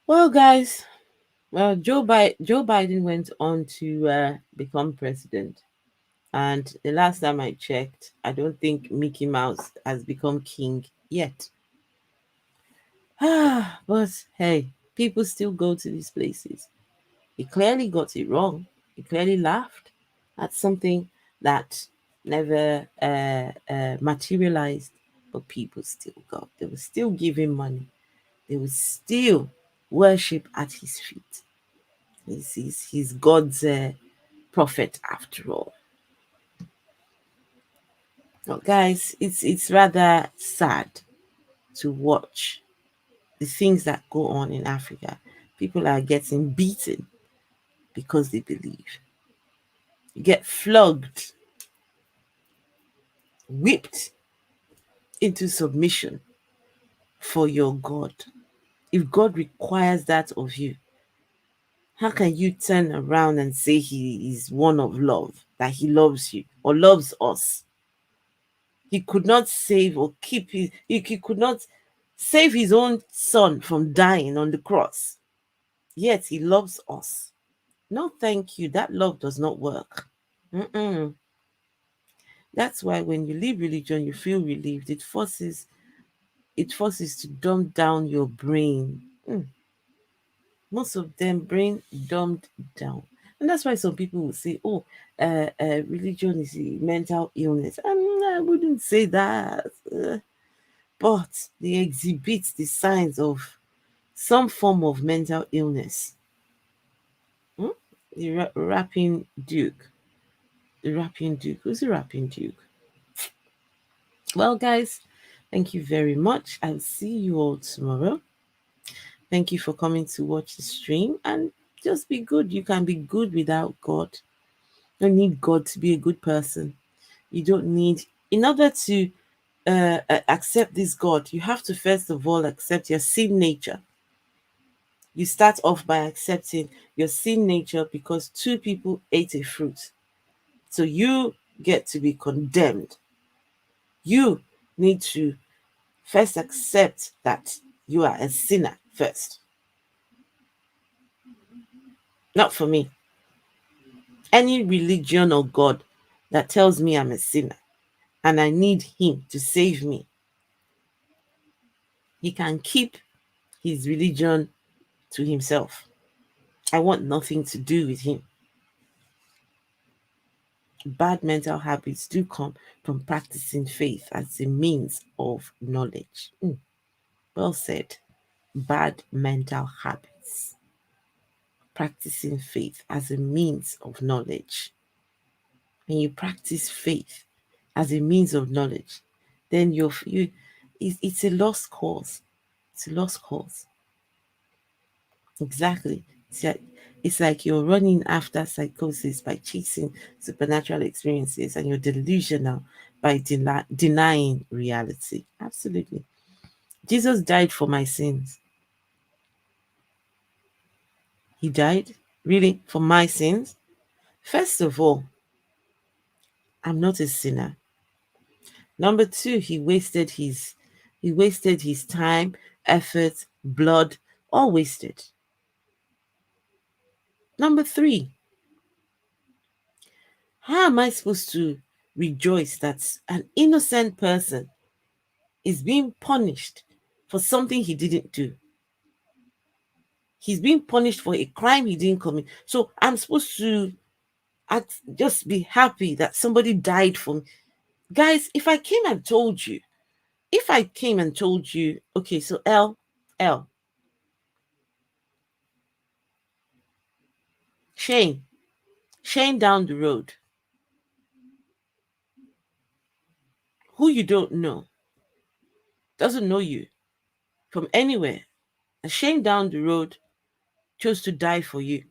Well, guys, Joe Biden went on to become president. And the last time I checked, I don't think Mickey Mouse has become king yet. But hey, people still go to these places. He clearly got it wrong. He clearly laughed at something that never materialized, but people still go. They will still give him money. They will still worship at his feet. He's God's prophet after all. Now, guys, it's rather sad to watch the things that go on in Africa. People are getting beaten because they believe. You get flogged, whipped into submission for your God. If God requires that of you, how can you turn around and say he is one of love, that he loves you or loves us? He could not save or keep he could not save his own son from dying on the cross. Yet he loves us. No, thank you. That love does not work. Mm-mm. That's why when you leave religion, you feel relieved. It forces to dumb down your brain. Most of them brain dumbed down. And that's why some people will say, oh, religion is a mental illness. I wouldn't say that. But they exhibit the signs of some form of mental illness. The rapping Duke. The rapping Duke. Who's the rapping Duke? Well, guys, thank you very much. I'll see you all tomorrow. Thank you for coming to watch the stream, and just be good. You can be good without God. You don't need God to be a good person. You don't need, in order to accept this God, you have to first of all accept your sin nature. You start off by accepting your sin nature because two people ate a fruit. So you get to be condemned. You need to first accept that you are a sinner first. Not for me. Any religion or God that tells me I'm a sinner and I need him to save me, he can keep his religion to himself. I want nothing to do with him. Bad mental habits do come from practicing faith as a means of knowledge. Well said. Bad mental habits. practicing faith as a means of knowledge, and you practice faith as a means of knowledge, then it's a lost cause. It's a lost cause. Exactly. It's like you're running after psychosis by chasing supernatural experiences, and you're delusional by denying reality. Absolutely. Jesus died for my sins. He died really for my sins. First of all, I'm not a sinner. Number two, he wasted his time, effort, blood, all wasted. Number three, how am I supposed to rejoice that an innocent person is being punished for something he didn't do? He's being punished for a crime he didn't commit. So I'm supposed to just be happy that somebody died for me. Guys, if I came and told you, okay, so L, Shane down the road, who you don't know, doesn't know you from anywhere, and Shane down the road chose to die for you.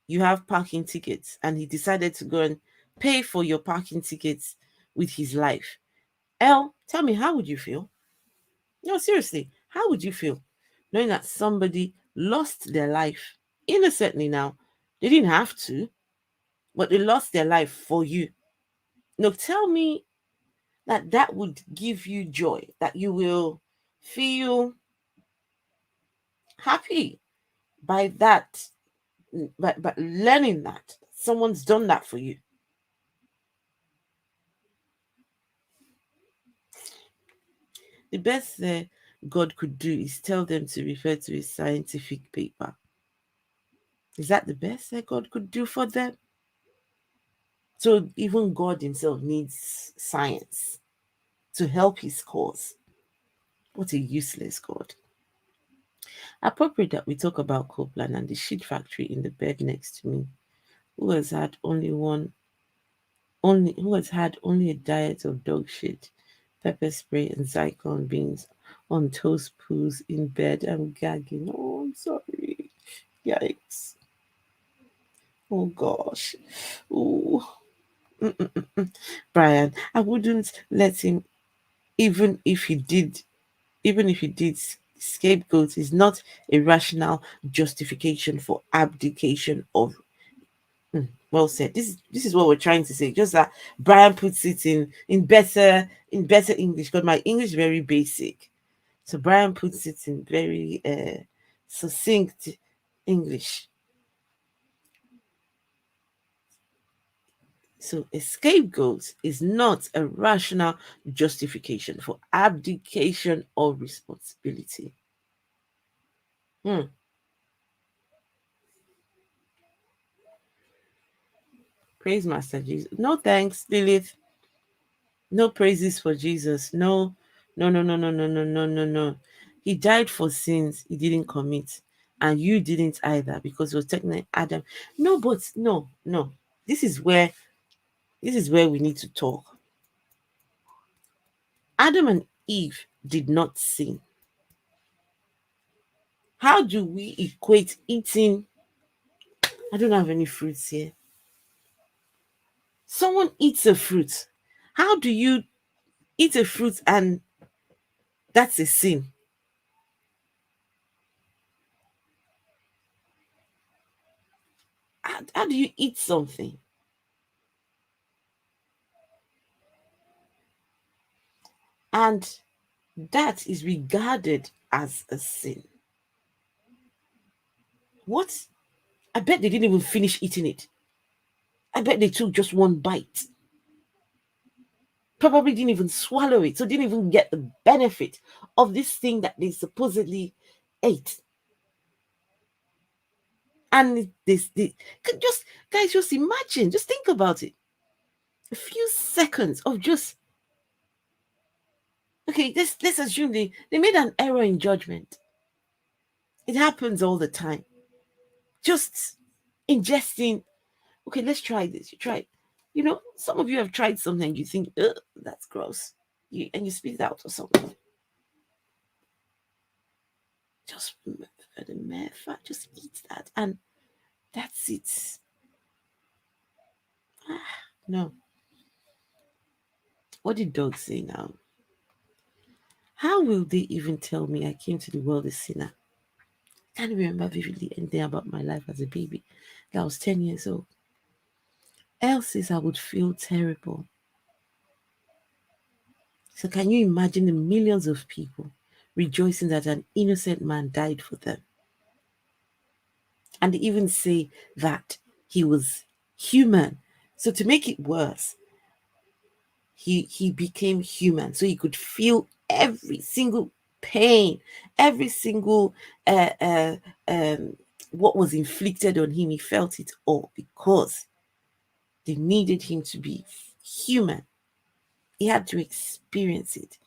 You have parking tickets, and he decided to go and pay for your parking tickets with his life. L, tell me, how would you feel? No, seriously, how would you feel knowing that somebody lost their life innocently? Now, they didn't have to, but they lost their life for you. Now, tell me that would give you joy, that you will feel happy by that, by learning that someone's done that for you. The best God could do is tell them to refer to a scientific paper. Is that the best that God could do for them? So even God himself needs science to help his cause. What a useless God. Appropriate that we talk about Copeland and the shit factory in the bed next to me, who has had only a diet of dog shit, pepper spray, and Zyklon beans on toast poos in bed. I'm gagging. Oh, I'm sorry. Yikes. Oh gosh. Oh. Brian, I wouldn't let him, even if he did scapegoat is not a rational justification for abdication of. Well said. This is what we're trying to say. Just that Brian puts it in better English, because my English is very basic. So Brian puts it in very succinct English. So a scapegoat is not a rational justification for abdication of responsibility. Praise Master Jesus. No thanks, Lilith. No praises for Jesus. No. He died for sins he didn't commit. And you didn't either, because it was technically Adam. No, but no. This is where we need to talk. Adam and Eve did not sin. How do we equate eating? I don't have any fruits here. Someone eats a fruit. How do you eat a fruit and that's a sin? How do you eat something? And that is regarded as a sin. What? I bet they didn't even finish eating it. I bet they took just one bite. Probably didn't even swallow it, so didn't even get the benefit of this thing that they supposedly ate. And just imagine, just think about it. A few seconds of just, okay, let's assume they made an error in judgment. It happens all the time. just ingesting. Okay, let's try this. You try it. You know, some of you have tried something, you think, that's gross. And you spit it out or something. Just just eat that. And that's it. No. What did dogs say now? How will they even tell me I came to the world a sinner? I can't remember vividly anything about my life as a baby. I was 10 years old. Else says I would feel terrible. So can you imagine the millions of people rejoicing that an innocent man died for them? And they even say that he was human. So to make it worse, he became human. So he could feel every single pain, every single what was inflicted on him. He felt it all because they needed him to be human. He had to experience it.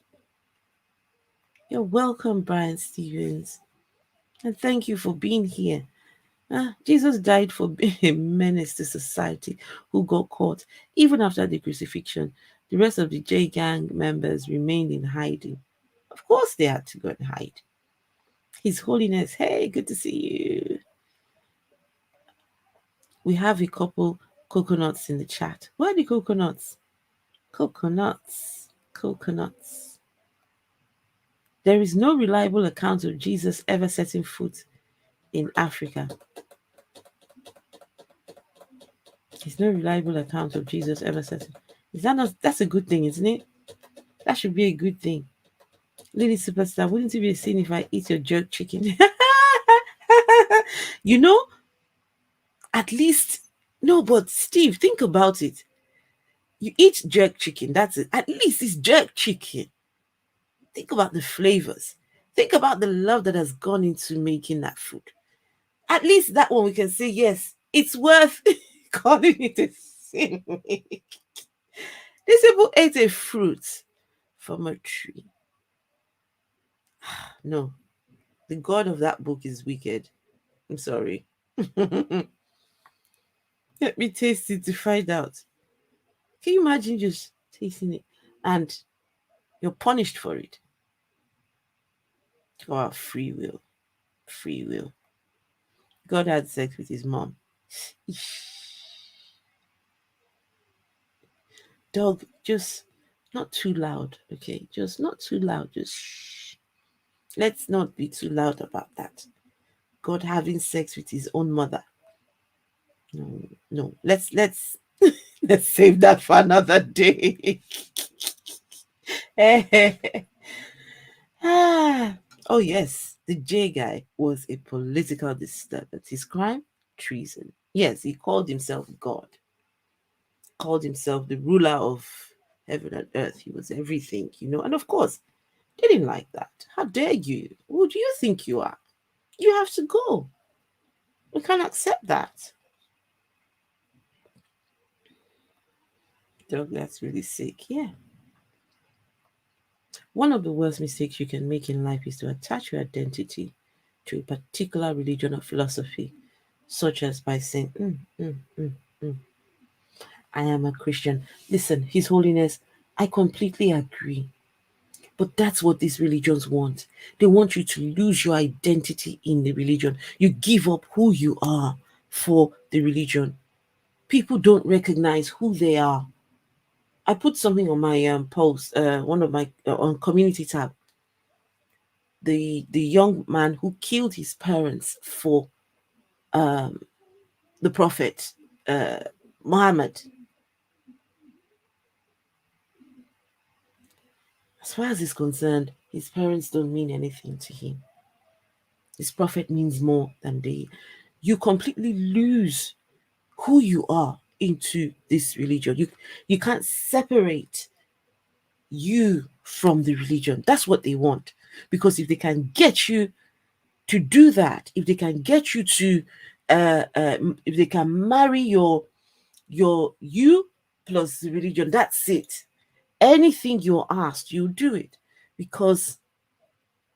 You're welcome, Brian Stevens. And thank you for being here. Jesus died for being a menace to society who got caught. Even after the crucifixion, the rest of the J gang members remained in hiding. Of course they had to go and hide. His Holiness, hey, good to see you. We have a couple coconuts in the chat. Where are the coconuts? Coconuts. There is no reliable account of Jesus ever setting foot in Africa. There's no reliable account of Jesus ever setting. Is that not? That's a good thing, isn't it? That should be a good thing. Lady Superstar, wouldn't it be a sin if I eat your jerk chicken? You know, at least, no, but Steve, think about it. You eat jerk chicken, that's it. At least it's jerk chicken. Think about the flavors. Think about the love that has gone into making that food. At least that one we can say, yes, it's worth calling it a sin. These people ate a fruit from a tree. No, the God of that book is wicked. I'm sorry. Let me taste it to find out. Can you imagine just tasting it and you're punished for it? Oh, free will. Free will. God had sex with his mom. Dog, just not too loud, okay? Just not too loud. Just shh. Let's not be too loud about that. God having sex with his own mother. No. Let's let's save that for another day. Oh yes, the J guy was a political disturbance. His crime? Treason. Yes, he called himself God. Called himself the ruler of heaven and earth. He was everything, and of course, they didn't like that. How dare you? Who do you think you are? You have to go. We can't accept that. Dog, that's really sick. Yeah. One of the worst mistakes you can make in life is to attach your identity to a particular religion or philosophy, such as by saying, I am a Christian. Listen, His Holiness, I completely agree. But that's what these religions want. They want you to lose your identity in the religion. You give up who you are for the religion. People don't recognize who they are. I put something on my post, one of my on community tab. The young man who killed his parents for the Prophet Muhammad. As far as he's concerned, his parents don't mean anything to him. His prophet means more than they. You completely lose who you are into this religion. You can't separate you from the religion. That's what they want. Because if they can get you to do that, if they can get you to if they can marry your you plus the religion, that's it. Anything you're asked, you do it, because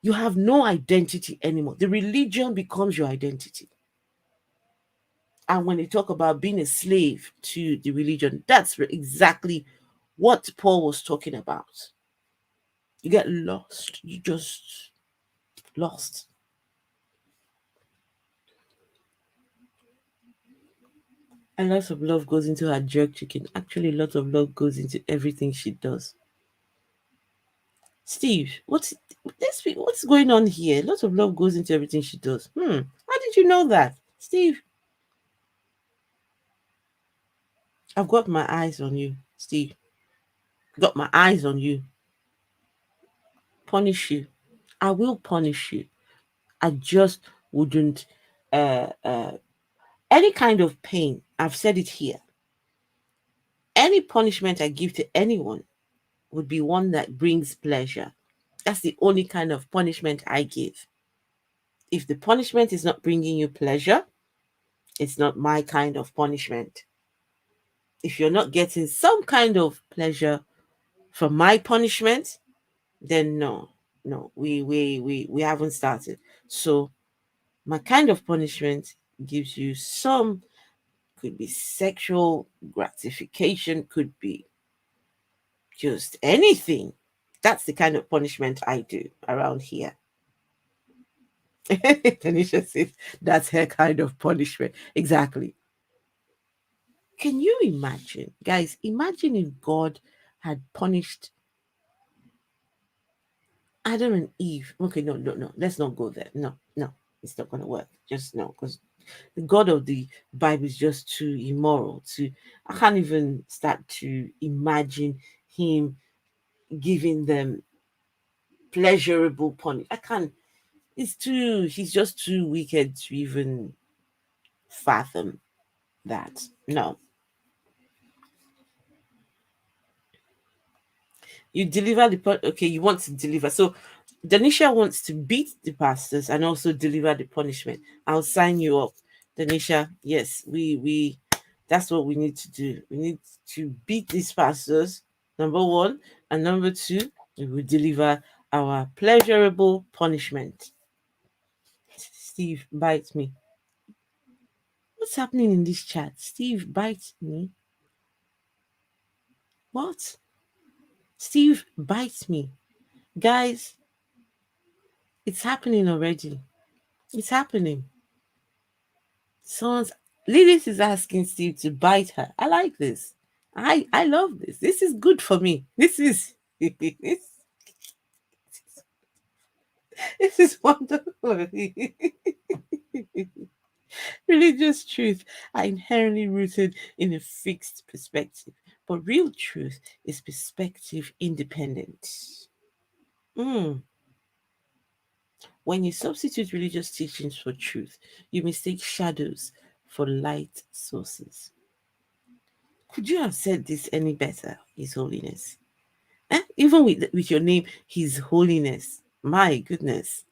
you have no identity anymore. The religion becomes your identity. And when they talk about being a slave to the religion, that's exactly what Paul was talking about. You get lost. You just lost. And lots of love goes into her jerk chicken. Actually, lots of love goes into everything she does. Steve, what's going on here? Lots of love goes into everything she does. How did you know that, Steve? I've got my eyes on you, Steve. Got my eyes on you. Punish you. I will punish you. I just wouldn't any kind of pain. I've said it here. Any punishment I give to anyone would be one that brings pleasure. That's the only kind of punishment I give. If the punishment is not bringing you pleasure, it's not my kind of punishment. If you're not getting some kind of pleasure from my punishment, then no, we haven't started. So my kind of punishment gives you some, could be sexual gratification, could be just anything. That's the kind of punishment I do around here. Tanisha says that's her kind of punishment. Exactly. Can you imagine, guys? Imagine if God had punished Adam and Eve. Okay, no. Let's not go there. No, it's not going to work. Just no, because the God of the Bible is just too immoral. I can't even start to imagine him giving them pleasurable punishment. I can't. He's just too wicked to even fathom that. No. You deliver okay, you want to deliver. So Danisha wants to beat the pastors and also deliver the punishment. I'll sign you up. Danisha, yes, we that's what we need to do. We need to beat these pastors, number one, and number two, we will deliver our pleasurable punishment. Steve bites me. What's happening in this chat? Steve bites me. What? Steve bites me. Guys, it's happening already. It's happening. Lilith is asking Steve to bite her. I like this. I love this. This is good for me. This is this is wonderful. Religious truth are inherently rooted in a fixed perspective, but real truth is perspective independent. When you substitute religious teachings for truth, you mistake shadows for light sources. Could you have said this any better, His Holiness? Even with your name, His Holiness. My goodness.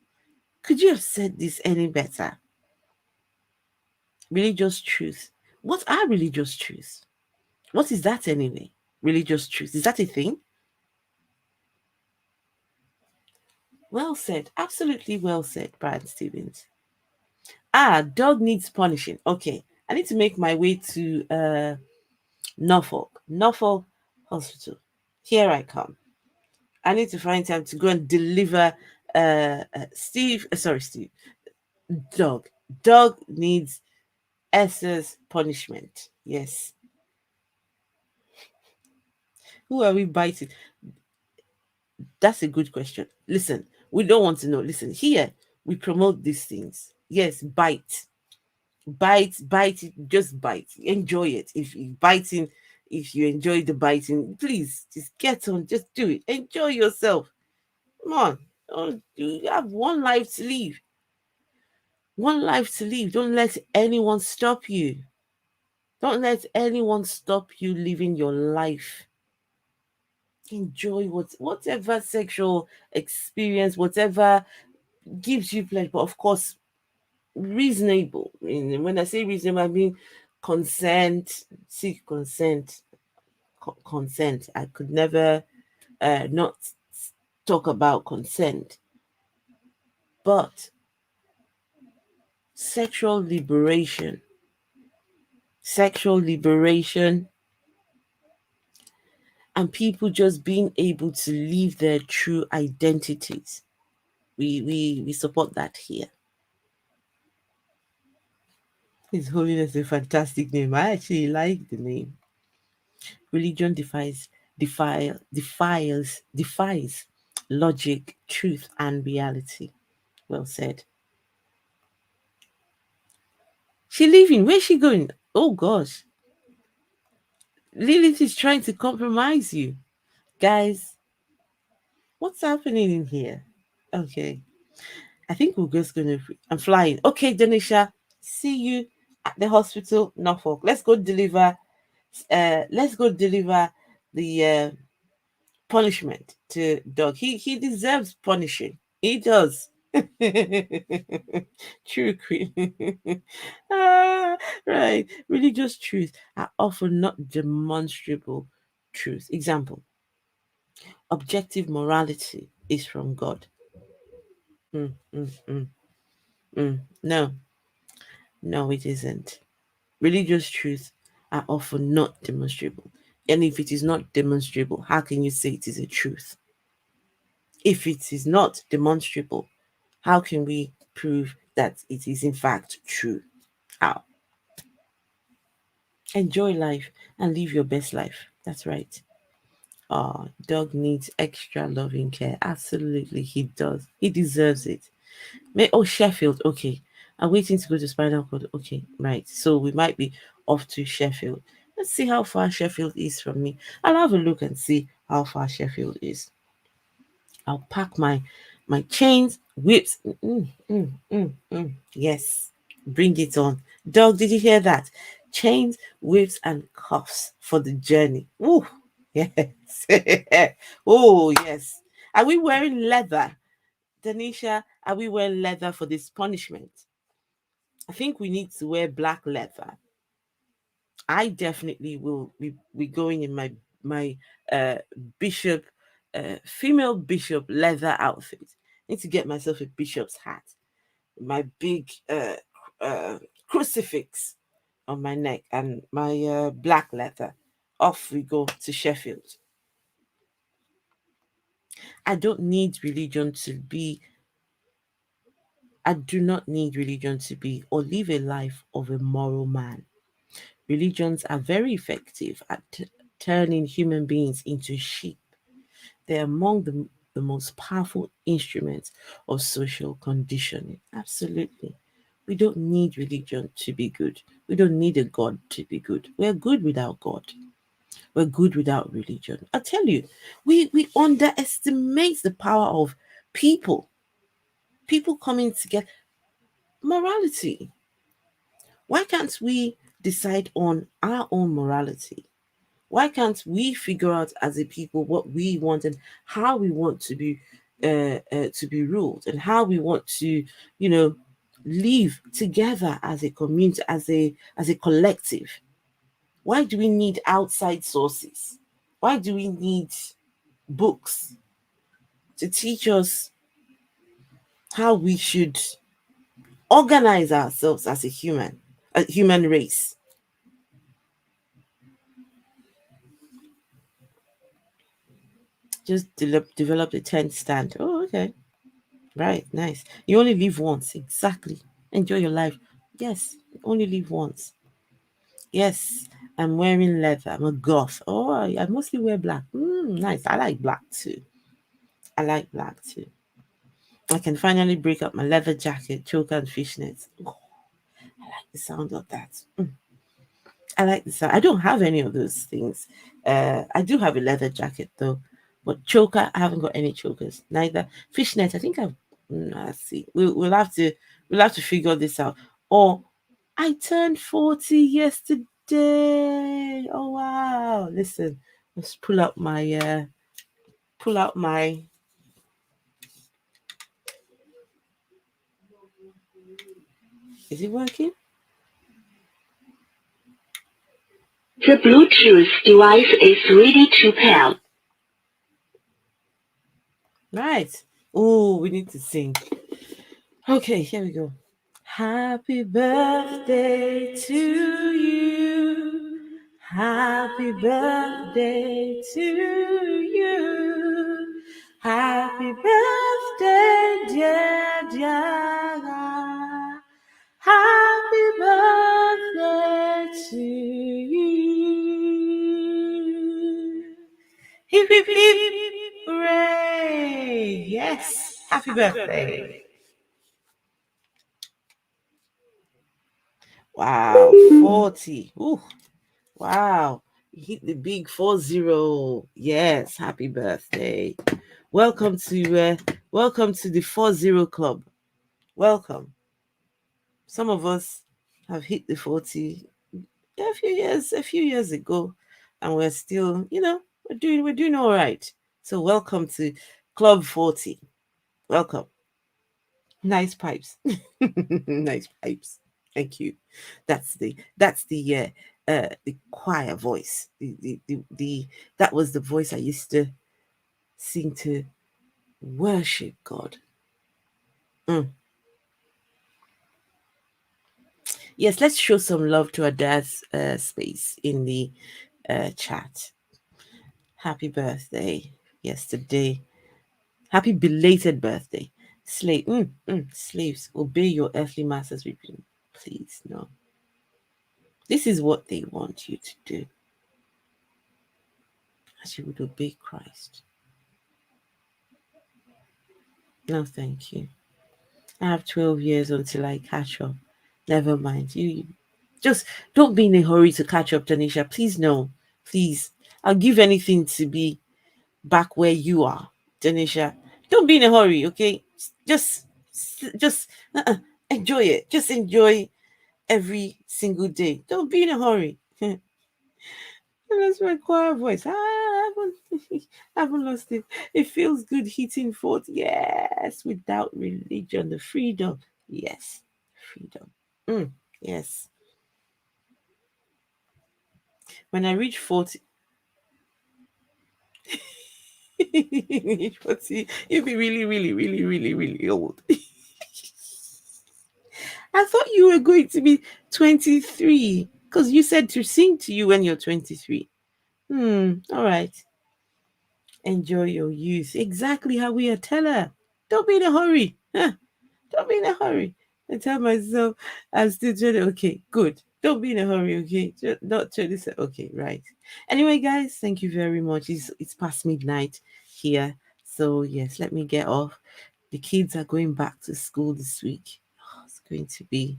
Could you have said this any better? Religious truth. What are religious truths? What is that anyway? Religious truth. Is that a thing? Well said. Absolutely well said, Brian Stevens. Dog needs punishing. Okay. I need to make my way to Norfolk Hospital. Here I come. I need to find time to go and deliver Steve. Dog needs Esther's punishment. Yes. Who are we biting? That's a good question. Listen, we don't want to know. Listen, here we promote these things. Yes, bite it, just bite, enjoy it. If you biting, if you enjoy the biting, please just get on, just do it, enjoy yourself. Come on, you have one life to live. Don't let anyone stop you. Don't let anyone stop you living your life. Enjoy whatever sexual experience, whatever gives you pleasure, but of course reasonable. When I say reasonable, I mean consent. Seek consent. Consent. I could never not talk about consent, but sexual liberation sexual liberation, and people just being able to live their true identities. We support that here. His Holiness is a fantastic name. I actually like the name. Religion defies logic, truth, and reality. Well said. She leaving. Where's she going? Oh gosh. Lilith is trying to compromise you. Guys, what's happening in here? Okay. I think we're just gonna I'm flying. Okay, Denisha. See you at the hospital, Norfolk. Let's go deliver the punishment to Doug. He deserves punishing. He does. True queen. Right. Religious truths are often not demonstrable truths. Example: objective morality is from God. Mm, mm, mm, no, no, it isn't. Religious truths are often not demonstrable. And if it is not demonstrable, how can you say it is a truth? If it is not demonstrable, how can we prove that it is in fact true? How? Enjoy life and live your best life. That's right. Dog needs extra loving care. Absolutely, he does. He deserves it. Sheffield. Okay. I'm waiting to go to Spinal Cord. Okay, right. So we might be off to Sheffield. Let's see how far Sheffield is from me. I'll have a look and see how far Sheffield is. I'll pack my chains, whips. Yes, bring it on. Dog, did you hear that? Chains, whips, and cuffs for the journey. Ooh, yes. Oh, yes. Are we wearing leather? Danisha, are we wearing leather for this punishment? I think we need to wear black leather. I definitely will be going in my bishop, female bishop leather outfit. I need to get myself a bishop's hat, my big crucifix on my neck, and my black leather. Off we go to Sheffield. I don't need religion to be. I do not need religion to be or live a life of a moral man. Religions are very effective at turning human beings into sheep. They're among the most powerful instruments of social conditioning. Absolutely. We don't need religion to be good. We don't need a God to be good. We're good without God. We're good without religion. I tell you, we underestimate the power of people. People coming together. Morality. Why can't we decide on our own morality? Why can't we figure out as a people what we want and how we want to be ruled, and how we want to, live together as a community, as a collective? Why do we need outside sources? Why do we need books to teach us how we should organize ourselves as a human race? Just develop a tent stand. Oh, okay. Right, nice. You only live once. Exactly. Enjoy your life. Yes, only live once. Yes, I'm wearing leather. I'm a goth. Oh, I mostly wear black. Nice. I like black too. I like black too. I can finally break up my leather jacket, choker, and fishnets. Oh, I like the sound of that. I like the sound. I don't have any of those things. I do have a leather jacket though, but choker, I haven't got any chokers. Neither fishnet. I think I've. Let's see. We'll have to figure this out. Or I turned 40 yesterday. Oh wow! Listen, let's pull out my. Is it working? The Bluetooth device is ready to pair. Right. Oh, we need to sing. Okay, here we go. Happy birthday to you. Happy birthday to you. Happy birthday, dear Diana. Happy birthday to you. Hip, hip, hip, hooray. Yes, happy birthday. Wow, 40. Ooh, wow. You hit the big 40. Yes, happy birthday. Welcome to the 40 club. Welcome. Some of us have hit the 40 a few years ago, and we're still, we're doing all right. So welcome to Club 40. Welcome. Nice pipes. Nice pipes. Thank you. That's the choir voice. That was the voice I used to sing to worship God. Yes, let's show some love to our dad's space in the chat. Happy birthday yesterday. Happy belated birthday. Slaves, obey your earthly masters. Please, no. This is what they want you to do. As you would obey Christ. No, thank you. I have 12 years until I catch up. Never mind. You just don't be in a hurry to catch up, Tanisha. Please, no. Please. I'll give anything to be back where you are, Tanisha. Don't be in a hurry, okay? Just enjoy it. Just enjoy every single day. Don't be in a hurry. That's my choir voice. I haven't lost it. It feels good hitting forth. Yes, without religion, the freedom. Yes, freedom. Yes. When I reach 40, 40, you'll be really, really, really, really, really old. I thought you were going to be 23 because you said to sing to you when you're 23. All right. Enjoy your youth. Exactly how we are. Tell her. Don't be in a hurry. Don't be in a hurry. I tell myself, I'm still 20. Okay, good. Don't be in a hurry, okay? Just not 20. Okay, right. Anyway, guys, thank you very much. It's past midnight here. So, yes, let me get off. The kids are going back to school this week. It's going to be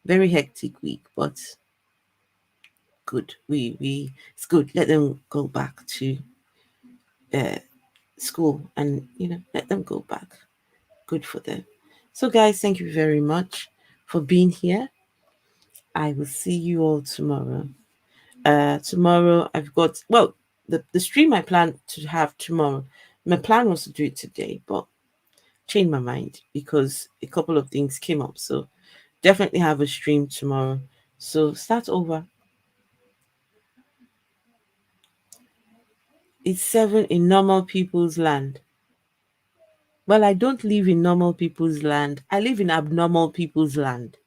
very hectic week, but good. It's good. Let them go back to school and let them go back. Good for them. So guys, thank you very much for being here. I will see you all tomorrow. Tomorrow I've got the stream I plan to have tomorrow. My plan was to do it today, but changed my mind because a couple of things came up. So definitely have a stream tomorrow. So start over. It's 7 in normal people's land. Well, I don't live in normal people's land. I live in abnormal people's land.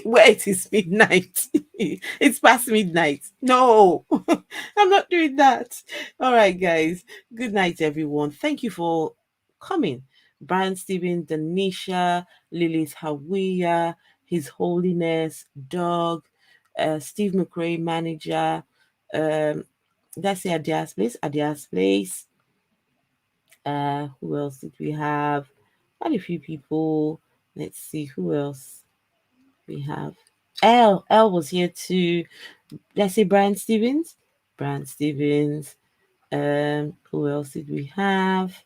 Where it is midnight. It's past midnight. No, I'm not doing that. All right, guys. Good night, everyone. Thank you for coming. Brian Stephen, Danisha, Lilith Hawiya, His Holiness, Doug, Steve McRae, manager. Did I say Adia's Place? Adia's Place. Who else did we have? Quite a few people. Let's see who else we have. L was here too. Let's say Brian Stevens. Brian Stevens. Who else did we have?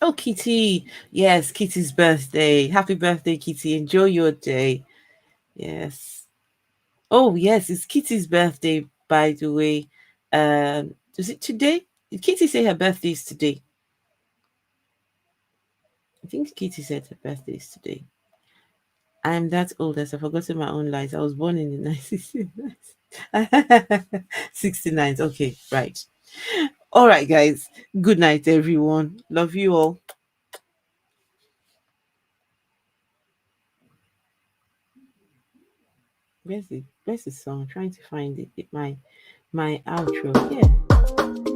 Oh, Kitty. Yes, Kitty's birthday. Happy birthday, Kitty. Enjoy your day. Yes. Oh, yes, it's Kitty's birthday, by the way. Is it today? Did Kitty say her birthday is today? I think Kitty said her birthday is today. I'm that old as I've forgotten my own lies. I was born in the 69s. Okay, right. All right, guys. Good night, everyone. Love you all. Where's the song? I'm trying to find it. My outro. Yeah.